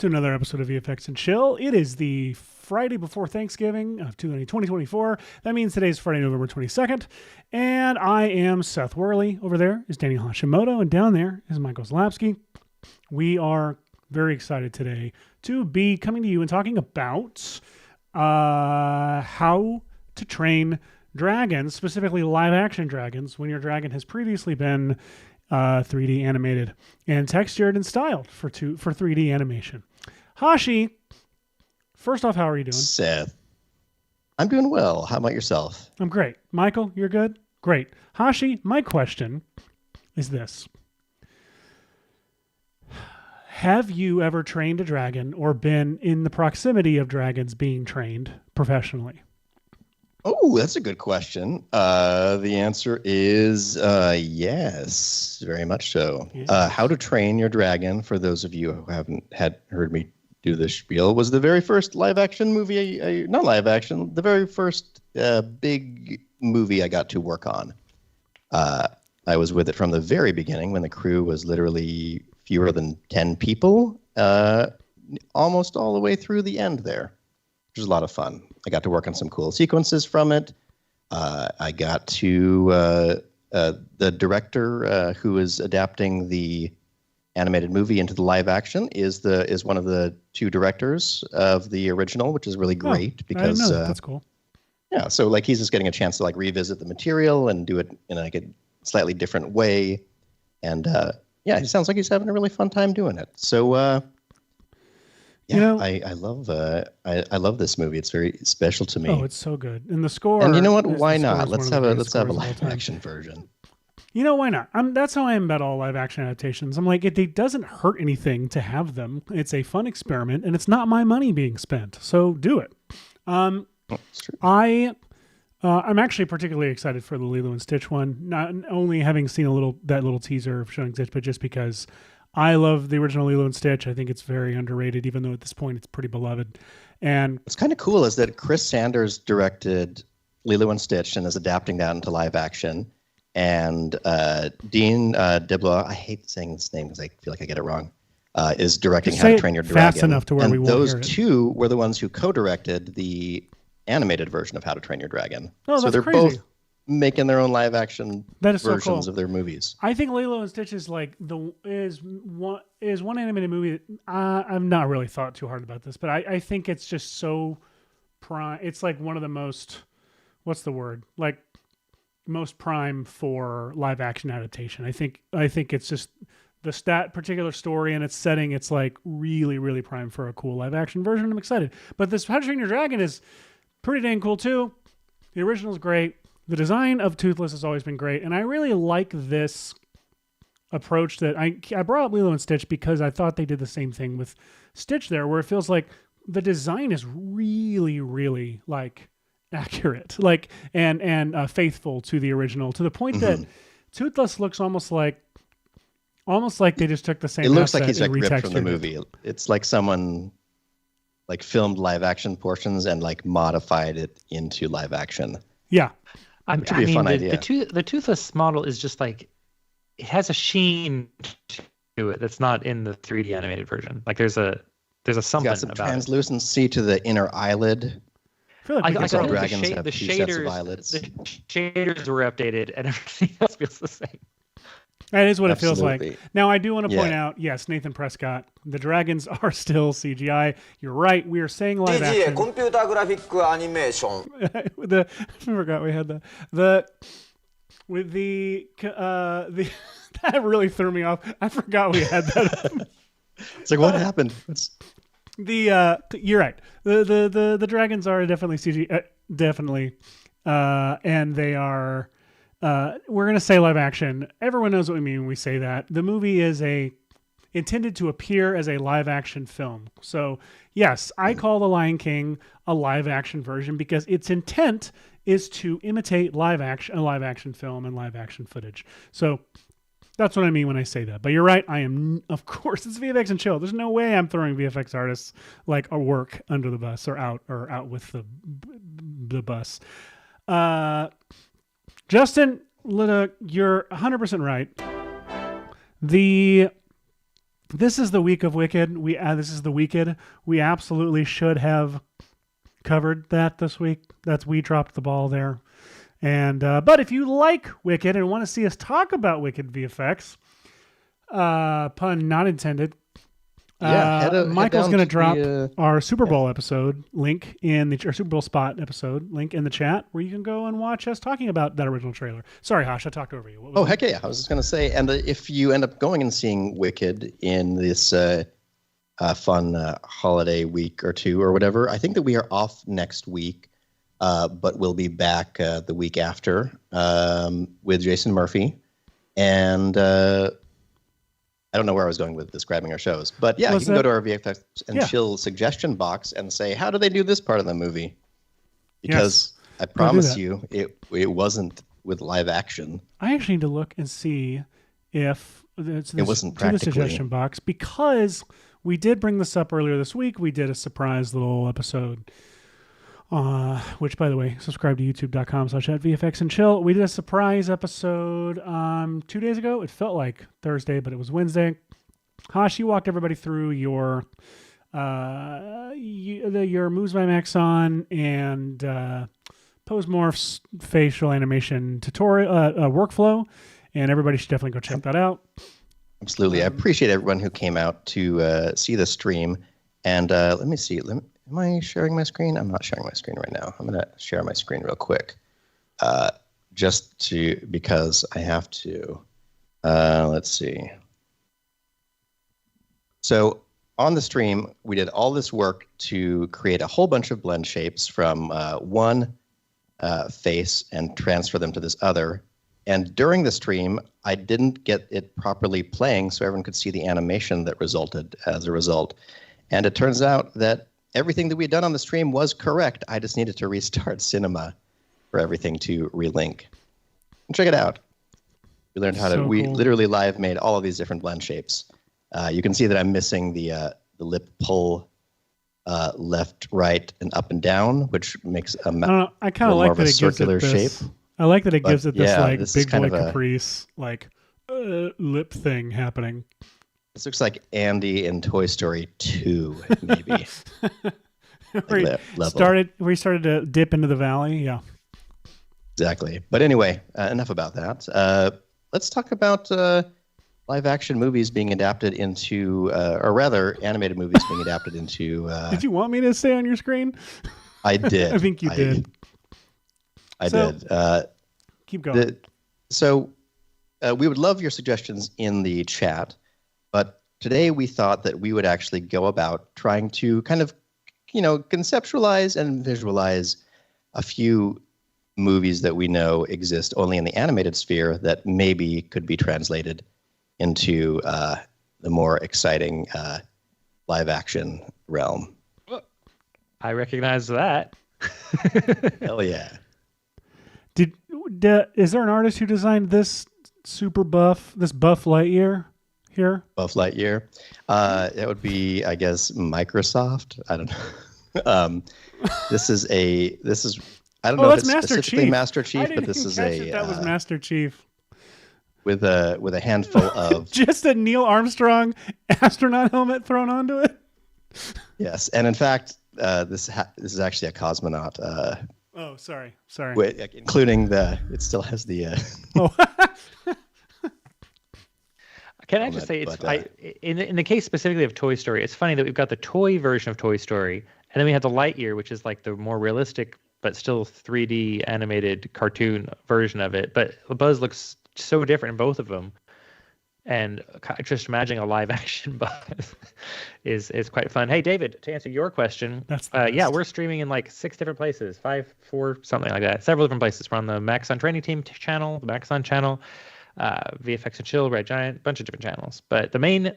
to another episode of VFX and Chill. It is the Friday before Thanksgiving of 2024. That means today's Friday, November 22nd. And I am Seth Worley. Over there is Daniel Hashimoto, and down there is Michael Zlapski. We are very excited today to be coming to you and talking about how to train dragons, specifically live action dragons, when your dragon has previously been 3D animated and textured and styled for 3D animation. Hashi, first off, how are you doing? Seth, I'm doing well. How about yourself? I'm great. Michael, you're good? Great. Hashi, my question is this. Have you ever trained a dragon or been in the proximity of dragons being trained professionally? Oh, that's a good question. The answer is yes, very much so. Yeah. How to Train Your Dragon, for those of you who haven't heard me do this spiel, was the very first live action movie, not live action, the very first big movie I got to work on. I was with it from the very beginning when the crew was literally fewer than 10 people, almost all the way through the end there, which was a lot of fun. I got to work on some cool sequences from it. I got to the director who is adapting the animated movie into the live action is one of the two directors of the original, which is really great because I didn't know that. That's cool. Yeah, so like he's just getting a chance to like revisit the material and do it in like a slightly different way, and yeah, it sounds like he's having a really fun time doing it. So yeah, you know, I love this movie. It's very special to me. Oh, it's so good, and the score. And you know what? Why not? Let's have a live action version. You know, why not? That's how I am about all live action adaptations. I'm like, it doesn't hurt anything to have them. It's a fun experiment, and it's not my money being spent. So do it. That's true. I'm actually particularly excited for the Lilo and Stitch one. Not only having seen that little teaser of showing Stitch, but just because I love the original Lilo and Stitch. I think it's very underrated, even though at this point it's pretty beloved. And what's kind of cool is that Chris Sanders directed Lilo and Stitch and is adapting that into live action. And Dean DeBlois, I hate saying this name because I feel like I get it wrong, is directing How to Train Your Dragon. Fast enough to where we won't hear it. Those two were the ones who co-directed the animated version of How to Train Your Dragon. Oh, so they're crazy. Both making their own live action versions so cool. of their movies. I think Lilo and Stitch is like is one animated movie that I've not really thought too hard about this, but I think it's just so prime. It's like one of the most, what's the word? Like most prime for live action adaptation. I think it's just the particular story and its setting. It's like really, really prime for a cool live action version. I'm excited. But this How to Train Your Dragon is pretty dang cool too. The original is great. The design of Toothless has always been great, and I really like this approach that I brought up Lilo and Stitch because I thought they did the same thing with Stitch there, where it feels like the design is really, really like accurate, like and faithful to the original, to the point that Toothless looks almost like they just took the same. It looks like he's like ripped from the movie. It's like someone like filmed live action portions and like modified it into live action. Yeah. Which would be a fun idea. The Toothless model is just like, it has a sheen to it that's not in the 3D animated version. Like there's a something got some about translucency to the inner eyelid. I feel like the shaders were updated and everything else feels the same. That is what it feels like. Now, I do want to point out, yes, Nathan Prescott, the dragons are still CGI. You're right. We are saying live action. Computer graphic animation. I forgot we had that. That really threw me off. I forgot we had that. It's like, what happened? You're right. The dragons are definitely CGI, definitely, and they are. We're going to say live action. Everyone knows what we mean when we say that. The movie is intended to appear as a live action film. So yes, I call The Lion King a live action version because its intent is to imitate a live action film and live action footage. So that's what I mean when I say that. But you're right. I am, of course, it's VFX and Chill. There's no way I'm throwing VFX artists like a work under the bus or out with the bus. Justin, you're 100% right. The this is the week of Wicked. This is the Wicked. We absolutely should have covered that this week. We dropped the ball there. And but if you like Wicked and want to see us talk about Wicked VFX, pun not intended. Michael's going to drop our Super Bowl episode link our Super Bowl spot episode link in the chat, where you can go and watch us talking about that original trailer. Sorry, Hash, I talked over you. Heck yeah! I was just going to say, and if you end up going and seeing Wicked in this fun holiday week or two or whatever, I think that we are off next week, but we'll be back the week after with Jason Murphy, and. I don't know where I was going with describing our shows, but yeah, you can go to our VFX and Chill suggestion box and say, how do they do this part of the movie? Because I promise you, it wasn't with live action. I actually need to look and see if it wasn't to the suggestion box, because we did bring this up earlier this week. We did a surprise little episode. Which, by the way, subscribe to youtube.com/VFX and chill. We did a surprise episode 2 days ago. It felt like Thursday, but it was Wednesday. Hashi walked everybody through your Moves by Maxon and Pose Morphs facial animation tutorial workflow, and everybody should definitely go check that out. Absolutely. I appreciate everyone who came out to see the stream. And let me see. Am I sharing my screen? I'm not sharing my screen right now. I'm going to share my screen real quick, because I have to. Let's see. So on the stream, we did all this work to create a whole bunch of blend shapes from one face and transfer them to this other. And during the stream, I didn't get it properly playing so everyone could see the animation that resulted as a result. And it turns out that everything that we had done on the stream was correct. I just needed to restart Cinema for everything to relink. And check it out. We learned how to. We literally live made all of these different blend shapes. You can see that I'm missing the lip pull left, right, and up and down, which makes a I kind of like that it circular gives it this, shape. I like that it gives it this this big boy caprice lip thing happening. This looks like Andy in Toy Story 2, maybe. We started to dip into the valley, yeah. Exactly. But anyway, enough about that. Let's talk about live-action movies being adapted into, or rather, animated movies being adapted into... Did you want me to stay on your screen? I did. I think you did. I did. Keep going. We would love your suggestions in the chat. But today we thought that we would actually go about trying to kind of, conceptualize and visualize a few movies that we know exist only in the animated sphere that maybe could be translated into the more exciting live action realm. I recognize that. Hell yeah. Is there an artist who designed this buff Lightyear? Here? Buff Lightyear. That would be, I guess, Microsoft. I don't know. This is I don't know if it's specifically Master Chief, but this is that was Master Chief. With a handful of just a Neil Armstrong astronaut helmet thrown onto it. Yes, and in fact, this is actually a cosmonaut. Sorry. Including it still has the. Can I just say, in the case specifically of Toy Story, it's funny that we've got the toy version of Toy Story, and then we have the Lightyear, which is like the more realistic but still 3D animated cartoon version of it. But Buzz looks so different in both of them, and just imagining a live action Buzz is quite fun. Hey, David, to answer your question, we're streaming in like 6 different places, 5, 4, something like that. Several different places. We're on the Maxon Training Team channel, the Maxon channel. VFX and Chill, Red Giant, bunch of different channels. But the main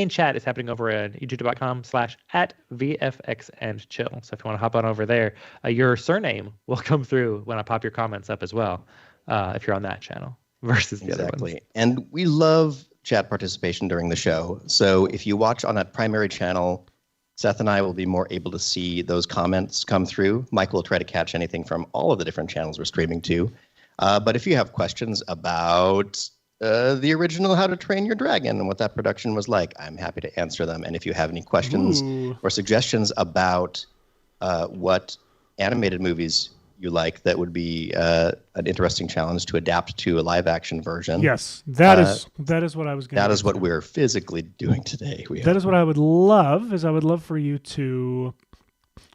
chat is happening over at youtube.com/@VFX and Chill. So if you want to hop on over there, your surname will come through when I pop your comments up as well, if you're on that channel versus the other ones. And we love chat participation during the show. So if you watch on that primary channel, Seth and I will be more able to see those comments come through. Michael will try to catch anything from all of the different channels we're streaming to. But if you have questions about the original How to Train Your Dragon and what that production was like. I'm happy to answer them. And if you have any questions or suggestions about what animated movies you like, that would be an interesting challenge to adapt to a live action version. Yes, that is what I was going to. That is what we're physically doing today. That is what I would love. I would love for you to,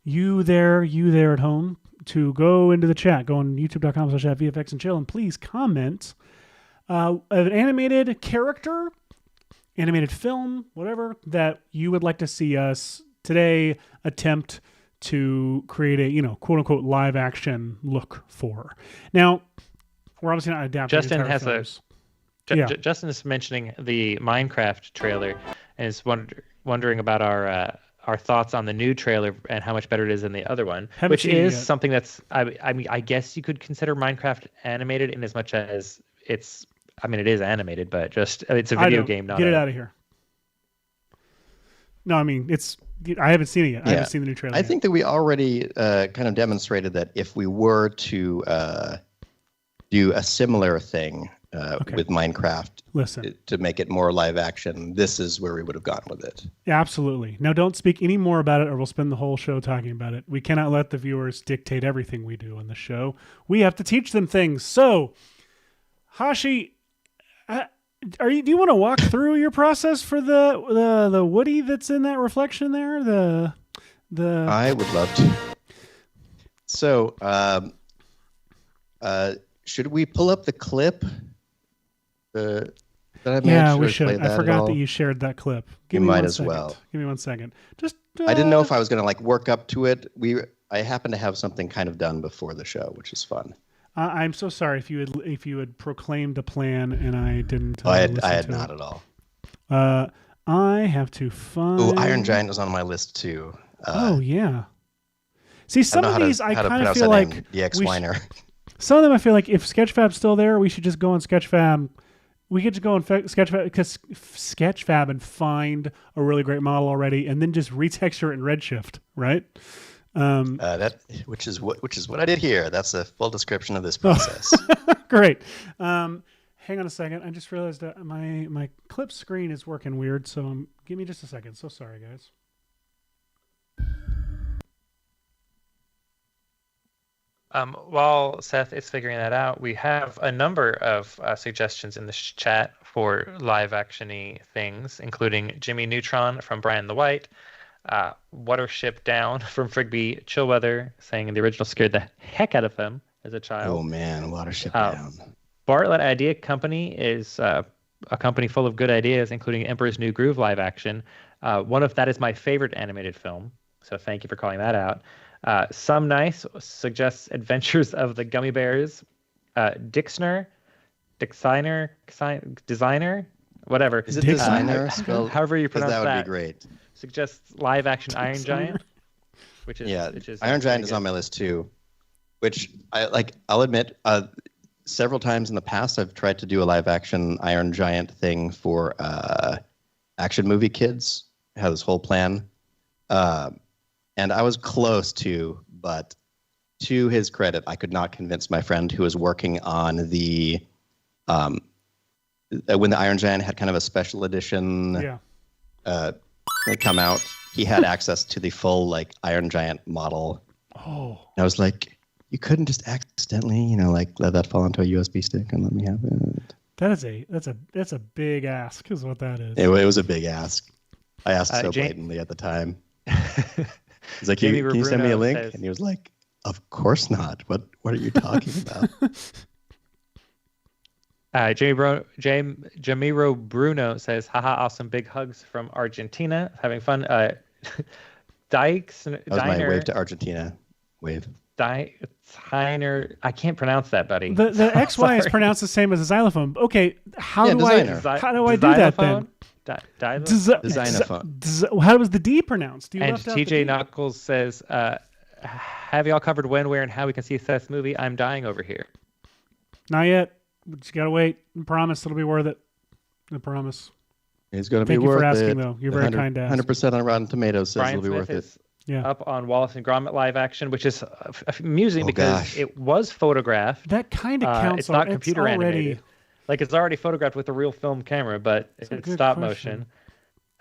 you there at home, to go into the chat, go on youtube.com/VFX and chill, and please comment an animated character, animated film, whatever that you would like to see us today attempt to create a, quote unquote live action look for. Now, we're obviously not adapting. Justin has films. Justin is mentioning the Minecraft trailer and is wondering about our thoughts on the new trailer and how much better it is than the other one, which is something that's, I mean, I guess you could consider Minecraft animated in as much as it is animated, but just it's a video game. Not get it out of here. No, I mean, I haven't seen it yet. I haven't seen the new trailer I think that we already kind of demonstrated that if we were to do a similar thing with Minecraft, to make it more live action, this is where we would have gone with it. Yeah, absolutely. Now, don't speak any more about it or we'll spend the whole show talking about it. We cannot let the viewers dictate everything we do on the show. We have to teach them things. So, Hashi, do you want to walk through your process for the Woody that's in that reflection there? I would love to. So, should we pull up the clip? Yeah, we should. I forgot that you shared that clip. You might as well. Give me 1 second. Just. I didn't know if I was going to work up to it. I happen to have something kind of done before the show, which is fun. I'm so sorry if you had proclaimed a plan and I didn't. I had not at all. I have to find. Oh, Iron Giant was on my list too. Oh yeah. See, some of these I kind of feel like the X-Winer. Some of them I feel like if Sketchfab's still there, we should just go on Sketchfab. We could just go on Sketchfab and find a really great model already, and then just retexture it in Redshift, right? Which is what I did here. That's a full description of this process. Great. Hang on a second. I just realized that my clip screen is working weird, so give me just a second. So sorry, guys. While Seth is figuring that out, we have a number of suggestions in the chat for live action-y things, including Jimmy Neutron from Brian the White, Watership Down from Frigby Chillweather, saying the original scared the heck out of him as a child. Oh man, Watership Down. Bartlett Idea Company is a company full of good ideas, including Emperor's New Groove live action. That is my favorite animated film, so thank you for calling that out. Some Nice suggests Adventures of the Gummy Bears. Designer, whatever. Is it Designer? However you pronounce that. That would be great. Suggests live action Iron Giant, which is Iron Giant is on my list too. Which I'll admit, several times in the past I've tried to do a live action Iron Giant thing for Action Movie Kids. I had this whole plan. And I was close to, but to his credit, I could not convince my friend who was working on the when the Iron Giant had kind of a special edition come out. He had access to the full Iron Giant model. Oh, and I was like, you couldn't just accidentally, let that fall onto a USB stick and let me have it. That's a big ask, is what that is. It was a big ask. I asked so blatantly at the time. He's like, can you send me a link? And he was like, of course not. What are you talking about? Jamiro Bruno says, haha, awesome, big hugs from Argentina. Having fun. Dykes. That was my wave to Argentina. Wave. Diner. I can't pronounce that, buddy. The XY is pronounced the same as a xylophone. Okay, how do I do that then? Designophone. How was the D pronounced? And TJ Knuckles says, have y'all covered when, where, and how we can see Seth's movie? I'm dying over here. Not yet. We just gotta wait. I promise it'll be worth it. I promise. It's gonna be worth it. Thank you for asking, though. You're very kind to ask. 100% on Rotten Tomatoes says it'll be worth it. Up on Wallace and Gromit live action, which is amusing because it was photographed. That kind of counts. It's not computer animated. Like it's already photographed with a real film camera, but it's stop motion.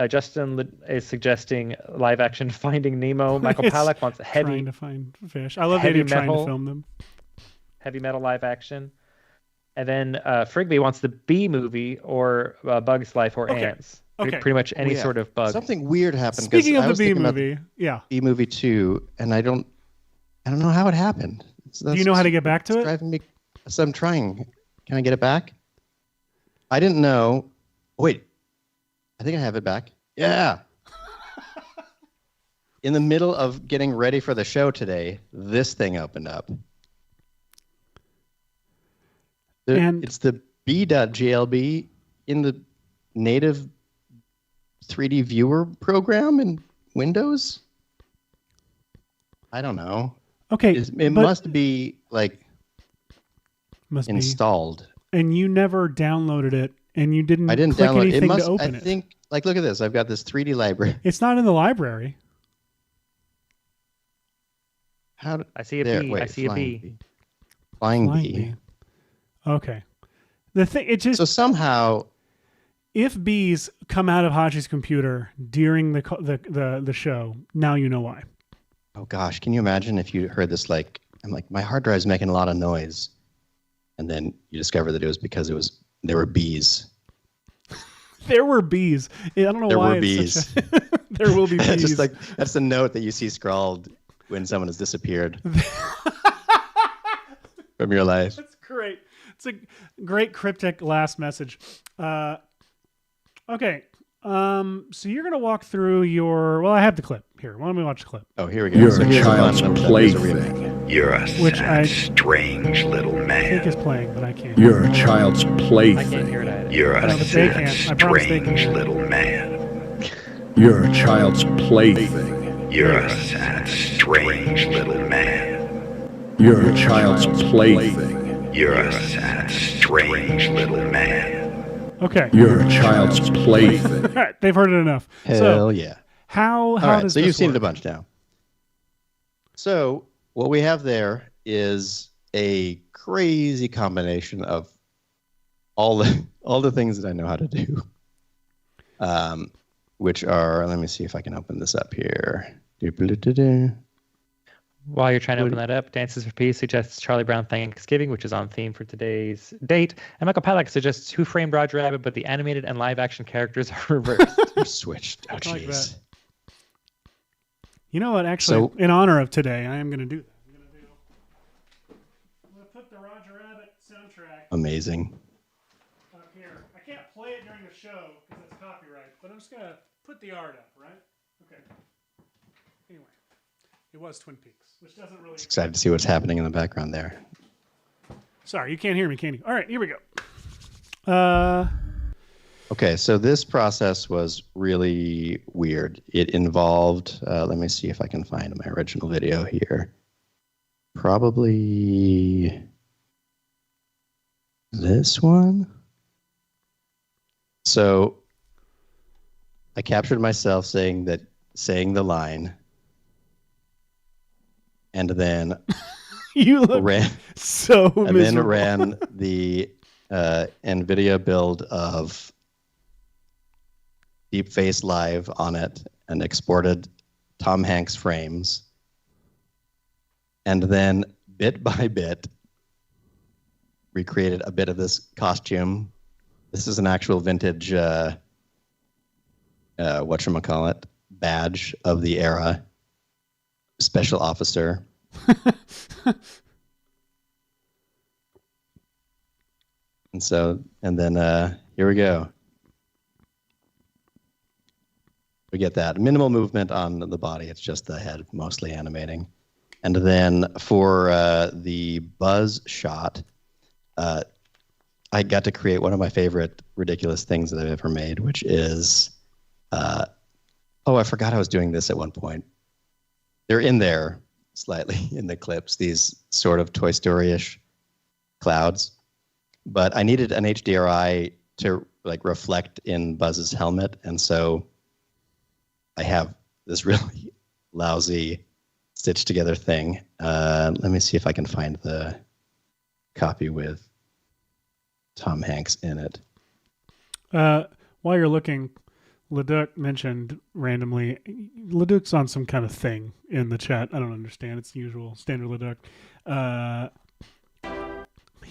Justin is suggesting live action Finding Nemo. Michael Pollack wants trying to find fish. I love the idea of trying to film them. Heavy metal live action. And then Frigby wants the Bee movie or Bug's Life or Ants. Pretty much any sort of bug. Something weird happened. Speaking of the Bee movie, Bee movie 2, and I don't know how it happened. Do you know how to get back to it? Driving me. So I'm trying. Can I get it back? I didn't know. Wait. I think I have it back. Yeah. In the middle of getting ready for the show today, this thing opened up. It's the B.glb in the native 3D viewer program in Windows. I don't know. Okay. It must be like installed. And you never downloaded it. And you didn't. I didn't click download anything it. To open it. I think, like, look at this. I've got this 3D library. It's not in the library. I see a bee. I see a bee. Flying bee. Okay. The thing, it just so somehow, if bees come out of Hashi's computer during the show, now you know why. Oh gosh, can you imagine if you heard this? Like, I'm like, my hard drive's making a lot of noise, and then you discover that it was because there were bees. There were bees. I don't know why. There were bees. There will be bees. Just like that's the note that you see scrawled when someone has disappeared from your life. That's great. It's a great cryptic last message. Okay. So you're gonna walk through your. Well, I have the clip here. Why don't we watch the clip? Oh, here we go. You're a child's plaything. You're a sad, strange little man. I think is playing, but I can't. You're a child's I can't plaything. hear it either. You're a sad, strange can. little man. You're a child's plaything. You're a sad, strange little man. You're a child's plaything. You're a sad, strange little man. Okay. You're a child's plaything. All right, they've heard it enough. Hell yeah. How All right, does so this you've seen work? it a bunch now. So what we have there is a crazy combination of all the things that I know how to do, which are, let me see if I can open this up here. While you're trying to open that up, Dances for Peace suggests Charlie Brown Thanksgiving, which is on theme for today's date. And Michael Pollack suggests Who Framed Roger Rabbit, but the animated and live action characters are reversed. They're switched. Oh, like jeez. that. You know what? Actually, in honor of today, I am going to do that. I'm going to put the Roger Rabbit soundtrack Amazing. up here. I can't play it during the show because it's copyright, but I'm just going to put the art up, right? Okay. Anyway, it was Twin Peaks, which doesn't really... Excited to see what's happening in the background there. Sorry, you can't hear me, can you? All right, here we go. Okay, so this process was really weird. It involved, let me see if I can find my original video here. Probably this one. So I captured myself saying the line, and then You look so miserable. and then ran the NVIDIA build of Deep Face Live on it and exported Tom Hanks frames. And then bit by bit recreated a bit of this costume. This is an actual vintage whatchamacallit badge of the era. Special officer. And then here we go. We get that minimal movement on the body. It's just the head mostly animating. And then for the buzz shot, I got to create one of my favorite ridiculous things that I've ever made, which is, I forgot I was doing this at one point. They're in there slightly in the clips, these sort of Toy Story-ish clouds. But I needed an HDRI to like reflect in Buzz's helmet, and so I have this really lousy stitched together thing. Let me see if I can find the copy with Tom Hanks in it. While you're looking, Leduc mentioned randomly. Leduc's on some kind of thing in the chat. I don't understand. It's the usual standard Leduc.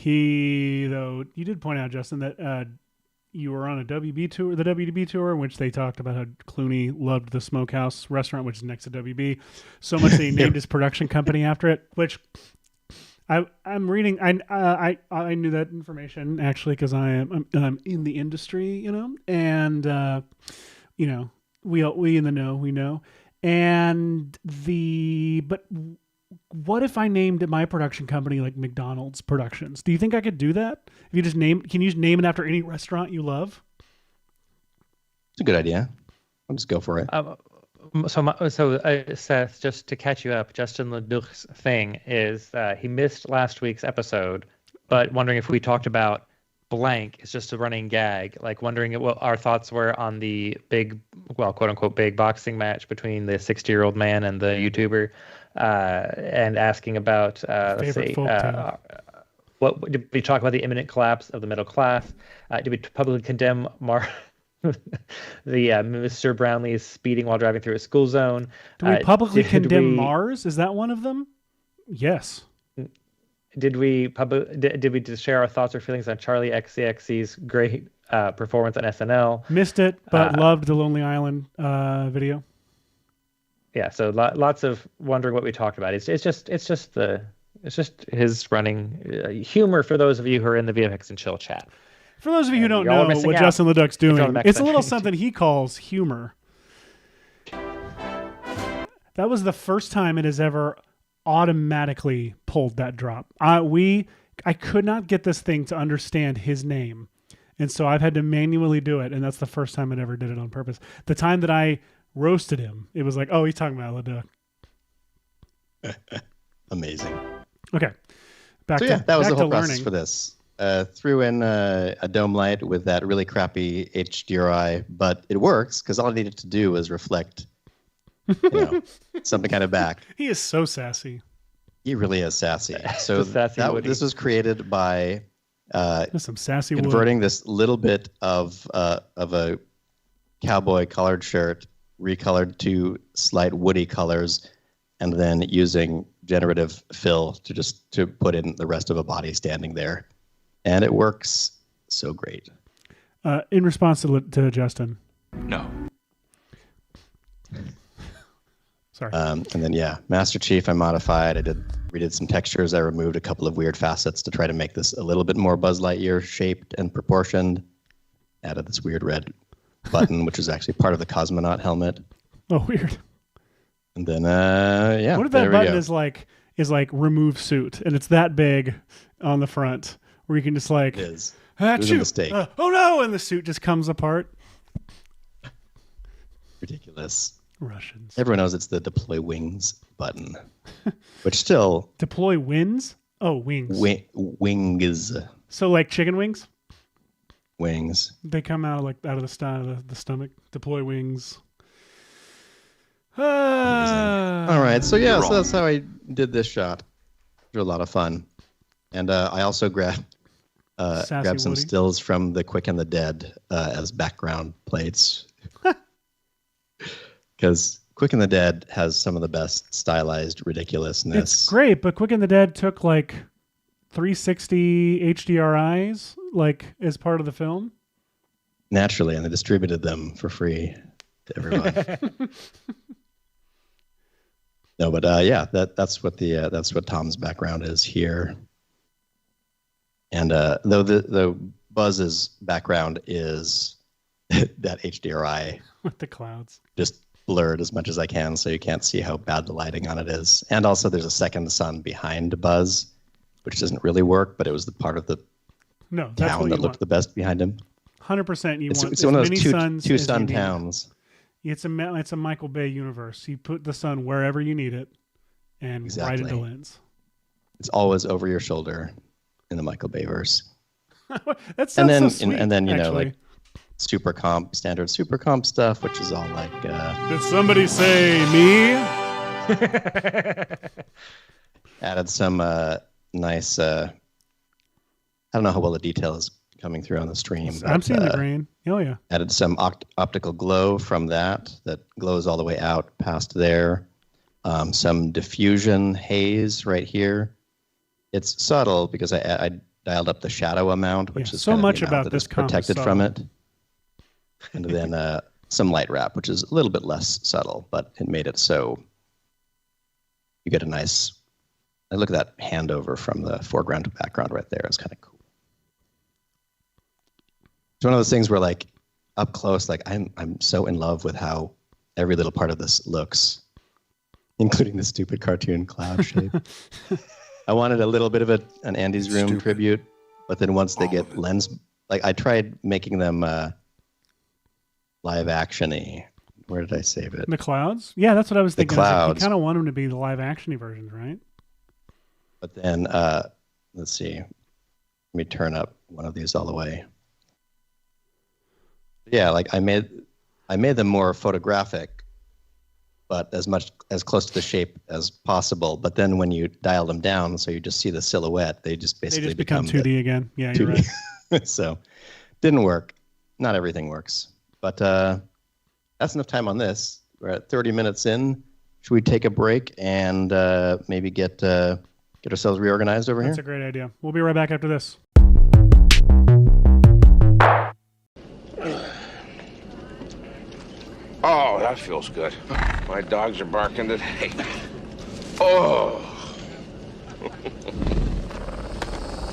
You did point out, Justin, that you were on a WB tour, the WB tour, in which they talked about how Clooney loved the Smokehouse restaurant, which is next to WB, so much that he named his production company after it. Which I'm reading. I knew that information actually because I'm in the industry, and we in the know, we know. But what if I named my production company like McDonald's Productions? Do you think I could do that? If you just can you just name it after any restaurant you love? It's a good idea. I'll just go for it. Seth, just to catch you up, Justin Leduc's thing is he missed last week's episode, but wondering if we talked about blank. It's just a running gag, like wondering what our thoughts were on the big, well, quote unquote, big boxing match between the 60-year-old man and the YouTuber, and asking about, what did we talk about the imminent collapse of the middle class? Did we publicly condemn Mr. Brownlee's speeding while driving through a school zone? Do we publicly condemn Mars? Is that one of them? Yes. Did we just share our thoughts or feelings on Charlie XCXC's great performance on SNL? Missed it, but loved the Lonely Island video. Yeah, so lots of wondering what we talked about. It's just his running humor for those of you who are in the VFX and Chill chat. For those of you who don't know what Justin Leduc's doing, it's a little something he calls humor. That was the first time it has ever automatically pulled that drop. I could not get this thing to understand his name, and so I've had to manually do it, and that's the first time it ever did it on purpose. The time that I roasted him, it was like, oh, he's talking about Leduc. Amazing. Okay. That was the whole process for this. Threw in a dome light with that really crappy HDRI, but it works because all I needed to do was reflect something kind of back. He is so sassy. He really is sassy. So this was created by some sassy converting this little bit of a cowboy collared shirt recolored to slight woody colors, and then using generative fill to put in the rest of a body standing there. And it works so great. In response to Justin. No. Sorry. And then, Master Chief, I modified. I redid some textures. I removed a couple of weird facets to try to make this a little bit more Buzz Lightyear shaped and proportioned. Added this weird red button, which is actually part of the cosmonaut helmet. Oh, weird. And then, what if that button is like remove suit, and it's that big on the front where you can just like, it was a mistake. Oh no, and the suit just comes apart. Ridiculous. Russians. Everyone knows it's the deploy wings button, which still deploy wings. Oh, wings. Wings. So like chicken wings. Wings. They come out of the stomach. Deploy wings. All right, so that's how I did this shot. It was a lot of fun, and I also grabbed some stills from The Quick and the Dead as background plates, because Quick and the Dead has some of the best stylized ridiculousness. It's great, but Quick and the Dead took like 360 HDRIs like as part of the film. Naturally, and they distributed them for free to everyone. No, but that's what Tom's background is here. And though Buzz's background is that HDRI with the clouds, just blurred as much as I can, so you can't see how bad the lighting on it is. And also, there's a second sun behind Buzz, which doesn't really work, but it was the part of the town that looked the best behind him. 100%. It's one of those two sun towns. It's a Michael Bay universe. You put the sun wherever you need it, and right into lens. It's always over your shoulder in the Michael Bay verse. That sounds so sweet. And then like standard super comp stuff, which is all like. Did somebody say me? Added some nice. I don't know how well the detail is coming through on the stream. I'm seeing the grain. Oh, yeah. Added some optical glow from that glows all the way out past there. Some diffusion haze right here. It's subtle because I dialed up the shadow amount, which is so much the about that this is protected from it. And then some light wrap, which is a little bit less subtle, but it made it so you get a nice. Look at that handover from the foreground to background right there. It's kind of cool. It's one of those things where, like, up close, like I'm so in love with how every little part of this looks, including the stupid cartoon cloud shape. I wanted a little bit of an Andy's Room tribute, but then once they get lens, like I tried making them live action-y. Where did I save it? The clouds? Yeah, that's what I was thinking. The clouds. Like, you kind of want them to be the live action-y versions, right? But then, let's see. Let me turn up one of these all the way. Yeah, like I made them more photographic, but as close to the shape as possible. But then when you dial them down, so you just see the silhouette, they just basically become 2D again. Yeah, you're 2D. right. So, didn't work. Not everything works. But that's enough time on this. We're at 30 minutes in. Should we take a break and maybe get ourselves reorganized over here? That's a great idea. We'll be right back after this. Oh, that feels good. My dogs are barking today. Oh.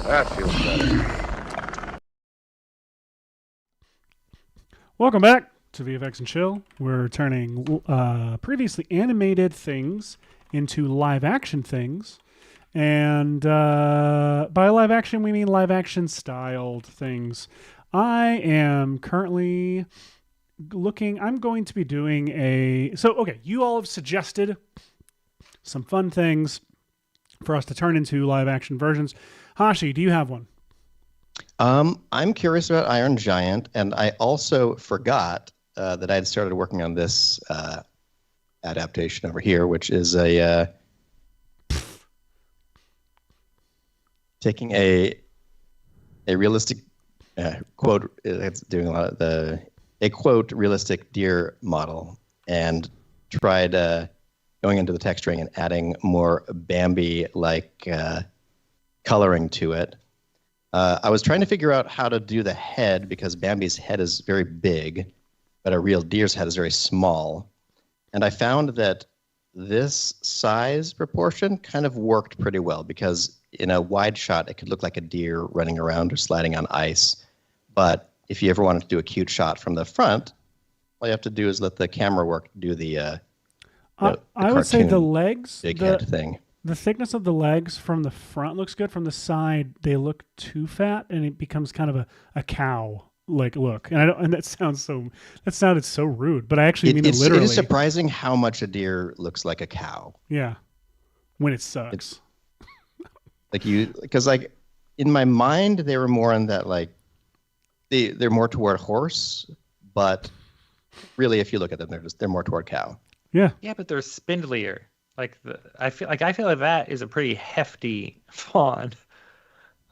That feels better. Welcome back to VFX and Chill. We're turning previously animated things into live action things. And by live action, we mean live action styled things. I am currently I'm going to be doing you all have suggested some fun things for us to turn into live action versions. Hashi, do you have one? I'm curious about Iron Giant, and I also forgot that I had started working on this adaptation over here, which is taking a realistic quote. It's doing a lot of a quote realistic deer model, and tried going into the texturing and adding more Bambi-like coloring to it. I was trying to figure out how to do the head, because Bambi's head is very big, but a real deer's head is very small. And I found that this size proportion kind of worked pretty well, because in a wide shot, it could look like a deer running around or sliding on ice. But if you ever wanted to do a cute shot from the front, all you have to do is let the camera work do the I would say the legs, big head thing. The thickness of the legs from the front looks good. From the side, they look too fat, and it becomes kind of a cow like look. And that sounded so rude, but I actually mean it literally. It is surprising how much a deer looks like a cow. Yeah, when it sucks. Because in my mind they were more on that they're more toward horse, but really if you look at them, they're more toward cow. Yeah. Yeah, but they're spindlier. I feel like that is a pretty hefty fawn.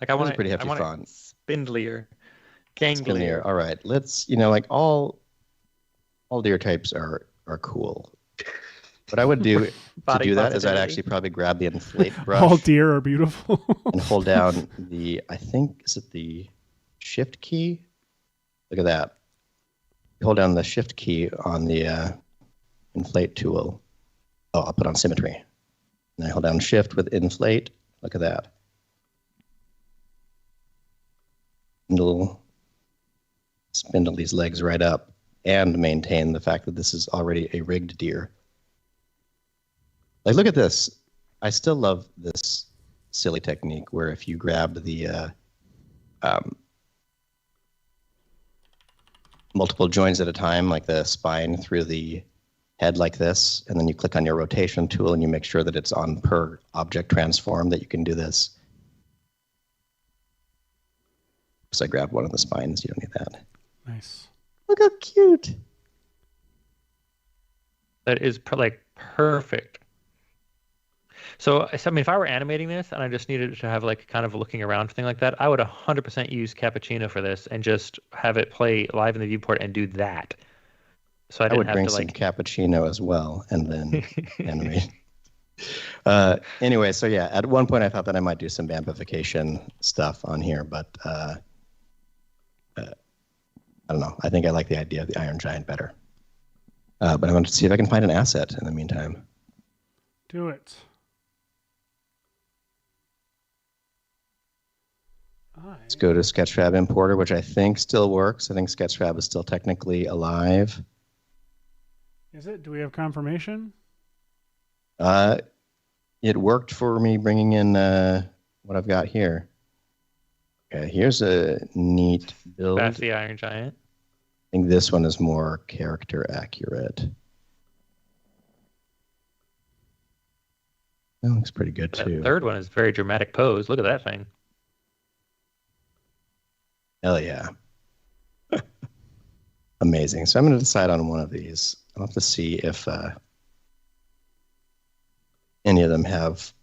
I want a pretty hefty fawn. Spindlier, ganglier. All right, let's all deer types are cool. What I would do to do that is I'd actually probably grab the inflate brush. All deer are beautiful. And hold down is it the shift key? Look at that. Hold down the shift key on the inflate tool. Oh, I'll put on symmetry. And I hold down shift with inflate. Look at that. Spindle these legs right up and maintain the fact that this is already a rigged deer. Look at this. I still love this silly technique where if you grab the multiple joints at a time, like the spine through the head like this, and then you click on your rotation tool and you make sure that it's on per object transform, that you can do this. So I grabbed one of the spines. You don't need that. Nice. Look how cute. That is perfect. So, I mean, if I were animating this and I just needed to have like kind of a looking around thing like that, I would 100% use Cappuccino for this and just have it play live in the viewport and do that. So I didn't would have bring to some like cappuccino as well, and then animate. Anyway, so yeah, at one point I thought that I might do some vampification stuff on here, but I don't know. I think I like the idea of the Iron Giant better. But I'm going to see if I can find an asset in the meantime. Do it. Let's go to Sketchfab Importer, which I think still works. I think Sketchfab is still technically alive. Is it? Do we have confirmation? It worked for me bringing in what I've got here. Okay, here's a neat build. That's the Iron Giant. I think this one is more character accurate. That looks pretty good too. The third one is very dramatic pose. Look at that thing. Hell yeah. Amazing. So I'm going to decide on one of these. I'll have to see if any of them have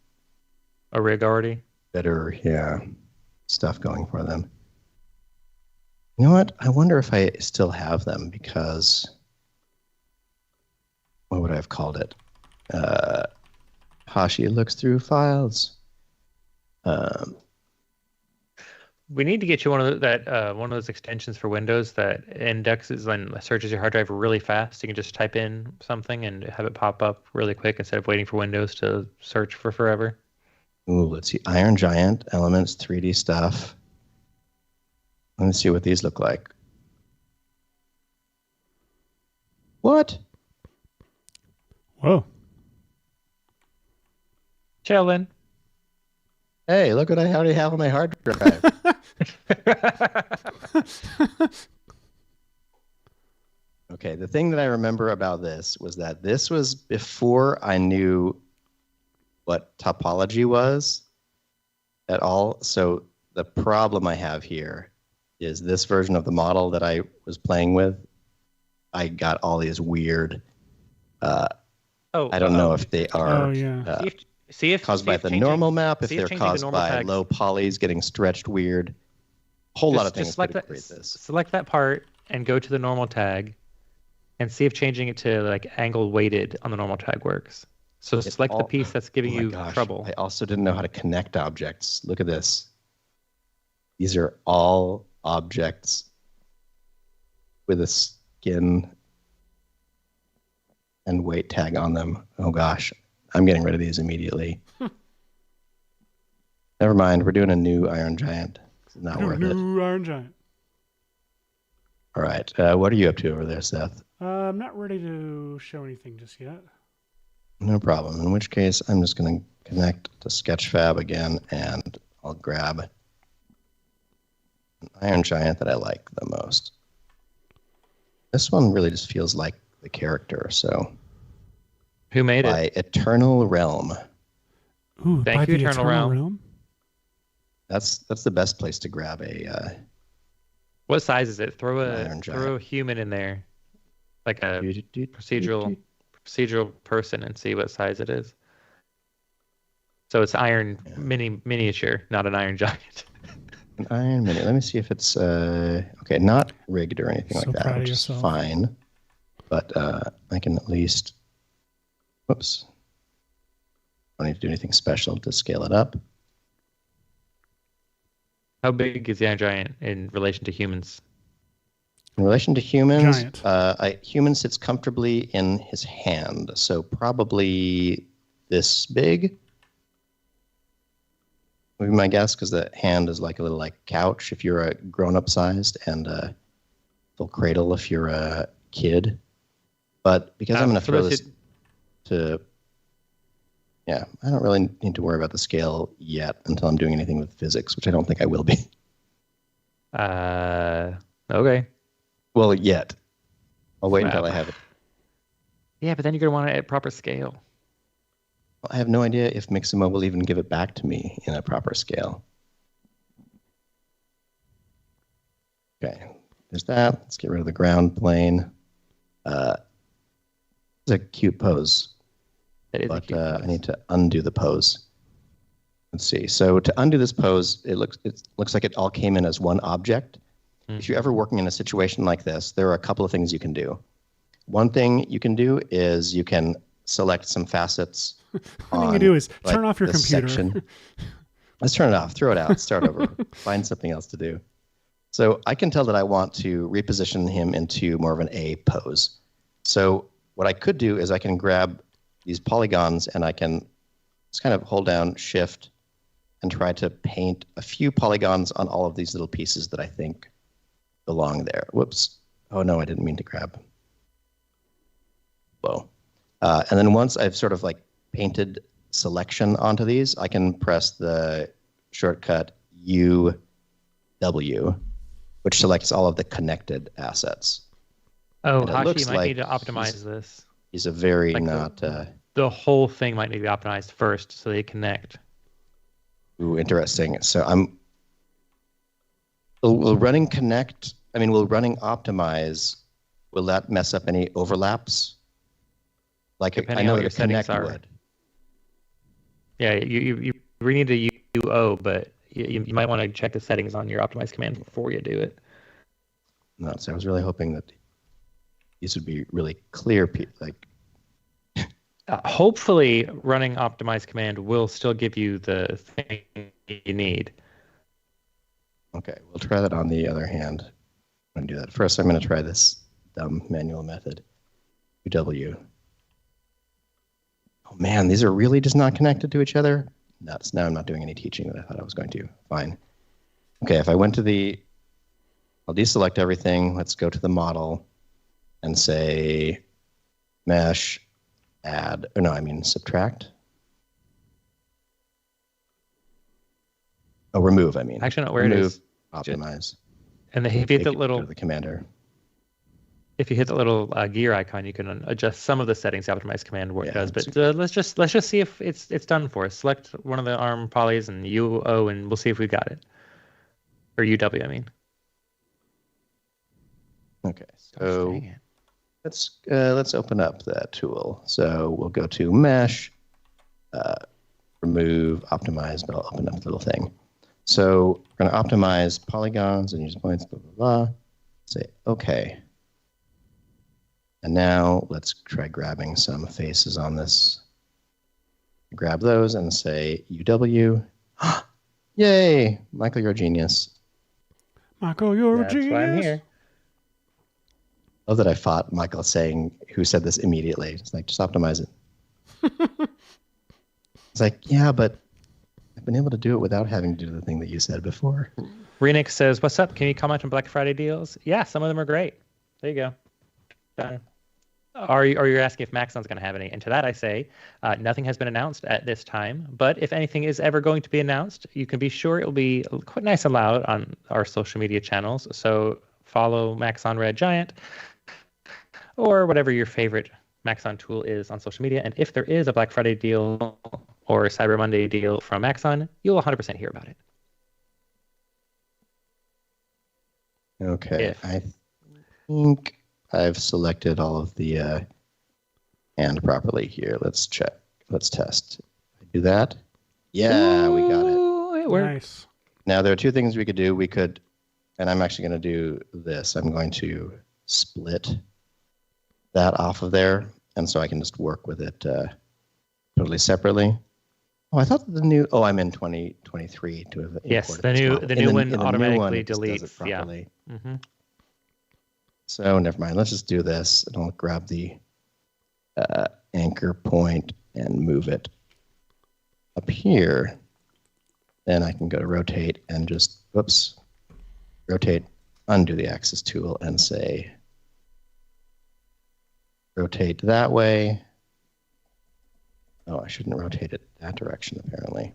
a rig already. Better, stuff going for them. You know what? I wonder if I still have them because what would I have called it? Hashi looks through files. We need to get you one of those extensions for Windows that indexes and searches your hard drive really fast. You can just type in something and have it pop up really quick instead of waiting for Windows to search for forever. Ooh, let's see. Iron Giant, Elements, 3D stuff. Let me see what these look like. What? Whoa. Chillin'. Hey, look what I already have on my hard drive. Okay, the thing that I remember about this was that this was before I knew what topology was at all. So the problem I have here is this version of the model that I was playing with, I got all these weird, I don't know if they are caused by the normal map, if they're caused by low polys getting stretched weird. A whole lot of things could create this. Select that part and go to the normal tag and see if changing it to like angle weighted on the normal tag works. So select the piece that's giving you trouble. I also didn't know how to connect objects. Look at this. These are all objects with a skin and weight tag on them. Oh gosh, I'm getting rid of these immediately. Never mind, we're doing a new Iron Giant. It's not worth it. New Iron Giant. All right, what are you up to over there, Seth? I'm not ready to show anything just yet. No problem. In which case, I'm just going to connect to Sketchfab again, and I'll grab an Iron Giant that I like the most. This one really just feels like the character, so. Who made it? By Eternal Realm. Ooh, Thank you, Eternal Realm. That's the best place to grab a. What size is it? Throw a human in there, like a procedural person, and see what size it is. So it's iron miniature, not an Iron Giant. An Iron Mini. Let me see if it's okay, not rigged or anything like that, which is fine. But I can at least. Whoops. I don't need to do anything special to scale it up. How big is the Iron Giant in relation to humans? In relation to humans, Giant. Human sits comfortably in his hand, so probably this big would be my guess, because the hand is like a little couch if you're a grown-up sized, and a little cradle if you're a kid. But because I'm going to throw this to... Yeah, I don't really need to worry about the scale yet until I'm doing anything with physics, which I don't think I will be. Okay. Well, yet. I'll wait until I have it. Yeah, but then you're going to want it at proper scale. Well, I have no idea if Mixamo will even give it back to me in a proper scale. Okay, there's that. Let's get rid of the ground plane. It's a cute pose. That is a but cute pose. I need to undo the pose. Let's see. So to undo this pose, it looks like it all came in as one object. If you're ever working in a situation like this, there are a couple of things you can do. One thing you can do is you can select some facets. One thing you do is turn off your computer. Section. Let's turn it off, throw it out, start over, find something else to do. So I can tell that I want to reposition him into more of an A pose. So what I could do is I can grab these polygons and I can just kind of hold down Shift and try to paint a few polygons on all of these little pieces that I think belong there. Whoops. Oh, no, I didn't mean to grab. Whoa. And then once I've sort of like painted selection onto these, I can press the shortcut UW, which selects all of the connected assets. Oh, Hashi might need to optimize this. He's a very like not... the whole thing might need to be optimized first so they connect. Ooh, interesting. So will running connect... will running optimize, will that mess up any overlaps? Like, depending I know on what your that connect settings are. would. Yeah, you need to UO, but you might want to check the settings on your optimize command before you do it. No, so I was really hoping that these would be really clear. Hopefully, running optimize command will still give you the thing you need. Okay, we'll try that on the other hand. I'm going to do that. First, I'm going to try this dumb manual method. UW. Oh man, these are really just not connected to each other? Nuts. Now I'm not doing any teaching that I thought I was going to. Fine. Okay, if I went to I'll deselect everything. Let's go to the model and say mesh, add, subtract. Oh, remove, Actually, no, where remove, it is. Optimize. And if you hit the little... the commander. If you hit the little gear icon, you can adjust some of the settings the optimize command does. But let's just see if it's done for us. Select one of the arm polys and UO, and we'll see if we got it. Or UW, I mean. Okay, so let's open up that tool. So we'll go to Mesh, remove, optimize, but I'll open up the little thing. So we're going to optimize polygons and use points, blah, blah, blah. Say, okay. And now let's try grabbing some faces on this. Grab those and say UW. Yay! Michael, you're a genius. Michael, you're a genius. That's why I'm here. I love that I fought Michael saying, who said this immediately. It's like, just optimize it. It's like, yeah, but I've been able to do it without having to do the thing that you said before. Renix says, what's up? Can you comment on Black Friday deals? Yeah, some of them are great. There you go. Done. Are you asking if Maxon's going to have any? And to that I say, nothing has been announced at this time. But if anything is ever going to be announced, you can be sure it will be quite nice and loud on our social media channels. So follow Maxon Red Giant or whatever your favorite Maxon tool is on social media. And if there is a Black Friday deal or a Cyber Monday deal from Maxon, you'll 100% hear about it. Okay, I think I've selected all of the hand properly here. Let's check. Let's test. Do that. Yeah, we got it. It worked. Nice. Now, there are two things we could do. We could, and I'm actually going to do this. I'm going to split that off of there, and so I can just work with it totally separately. Oh, I thought the new. Oh, I'm in 2023 to have. Yes, the new one automatically deletes. Yeah. Mm-hmm. So never mind. Let's just do this, and I'll grab the anchor point and move it up here. Then I can go to rotate and just rotate, undo the axis tool, and say rotate that way. Oh, I shouldn't rotate it that direction, apparently.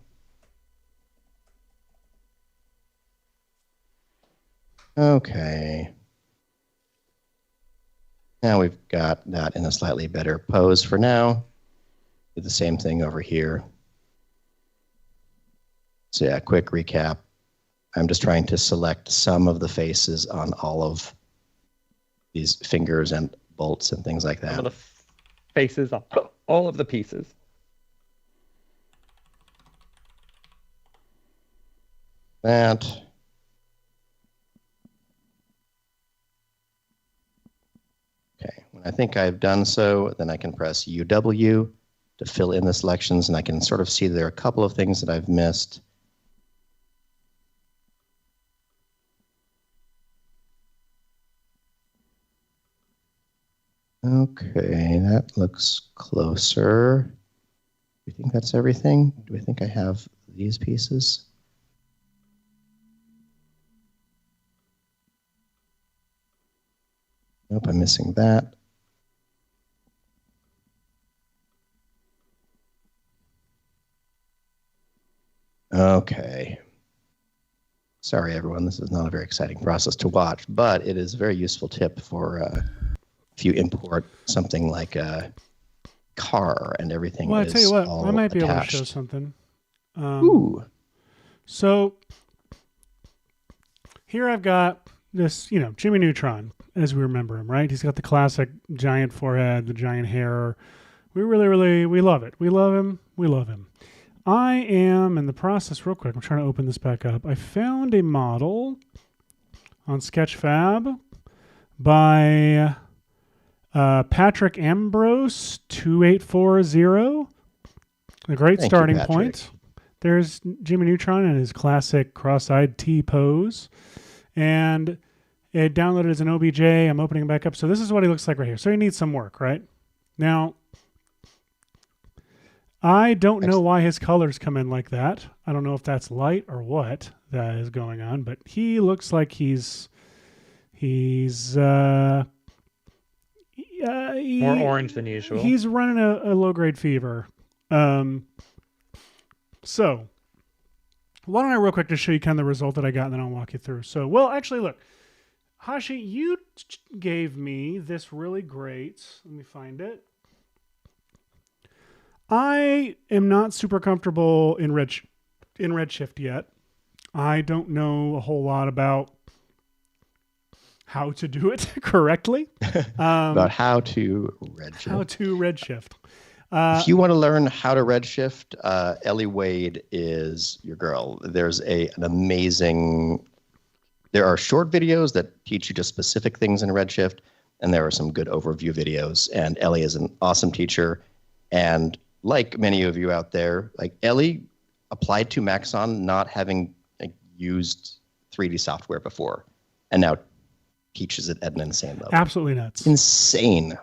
Okay. Now we've got that in a slightly better pose for now. Do the same thing over here. So yeah, quick recap. I'm just trying to select some of the faces on all of these fingers and bolts and things like that. Some of the faces on all of the pieces. that. Okay, when I think I've done so, then I can press UW to fill in the selections, and I can sort of see there are a couple of things that I've missed. Okay, that looks closer. Do you think that's everything? Do I think I have these pieces? Nope, I'm missing that. Okay. Sorry, everyone. This is not a very exciting process to watch, but it is a very useful tip for if you import something like a car and everything. Well, I tell you what, I might be able to show something. Ooh. So here I've got this, Jimmy Neutron, as we remember him, right? He's got the classic giant forehead, the giant hair. We we love it. We love him. We love him. I am in the process, real quick, I'm trying to open this back up. I found a model on Sketchfab by Patrick Ambrose 2840. A great starting point. There's Jimmy Neutron in his classic cross-eyed T pose. And it downloaded as an OBJ. I'm opening it back up. So this is what he looks like right here. So he needs some work, right? Now, I don't know why his colors come in like that. I don't know if that's light or what that is going on, but he looks like he's more orange than usual. He's running a low-grade fever. So why don't I real quick just show you kind of the result that I got, and then I'll walk you through. So, well, actually, look, Hashi, you gave me this really great, let me find it. I am not super comfortable in Redshift yet. I don't know a whole lot about how to do it correctly. About how to Redshift. How to Redshift. If you want to learn how to Redshift, Ellie Wade is your girl. There's an amazing... There are short videos that teach you just specific things in Redshift, and there are some good overview videos. And Ellie is an awesome teacher. And like many of you out there, like Ellie applied to Maxon not having used 3D software before, and now teaches it at an insane level. Absolutely nuts. Insane.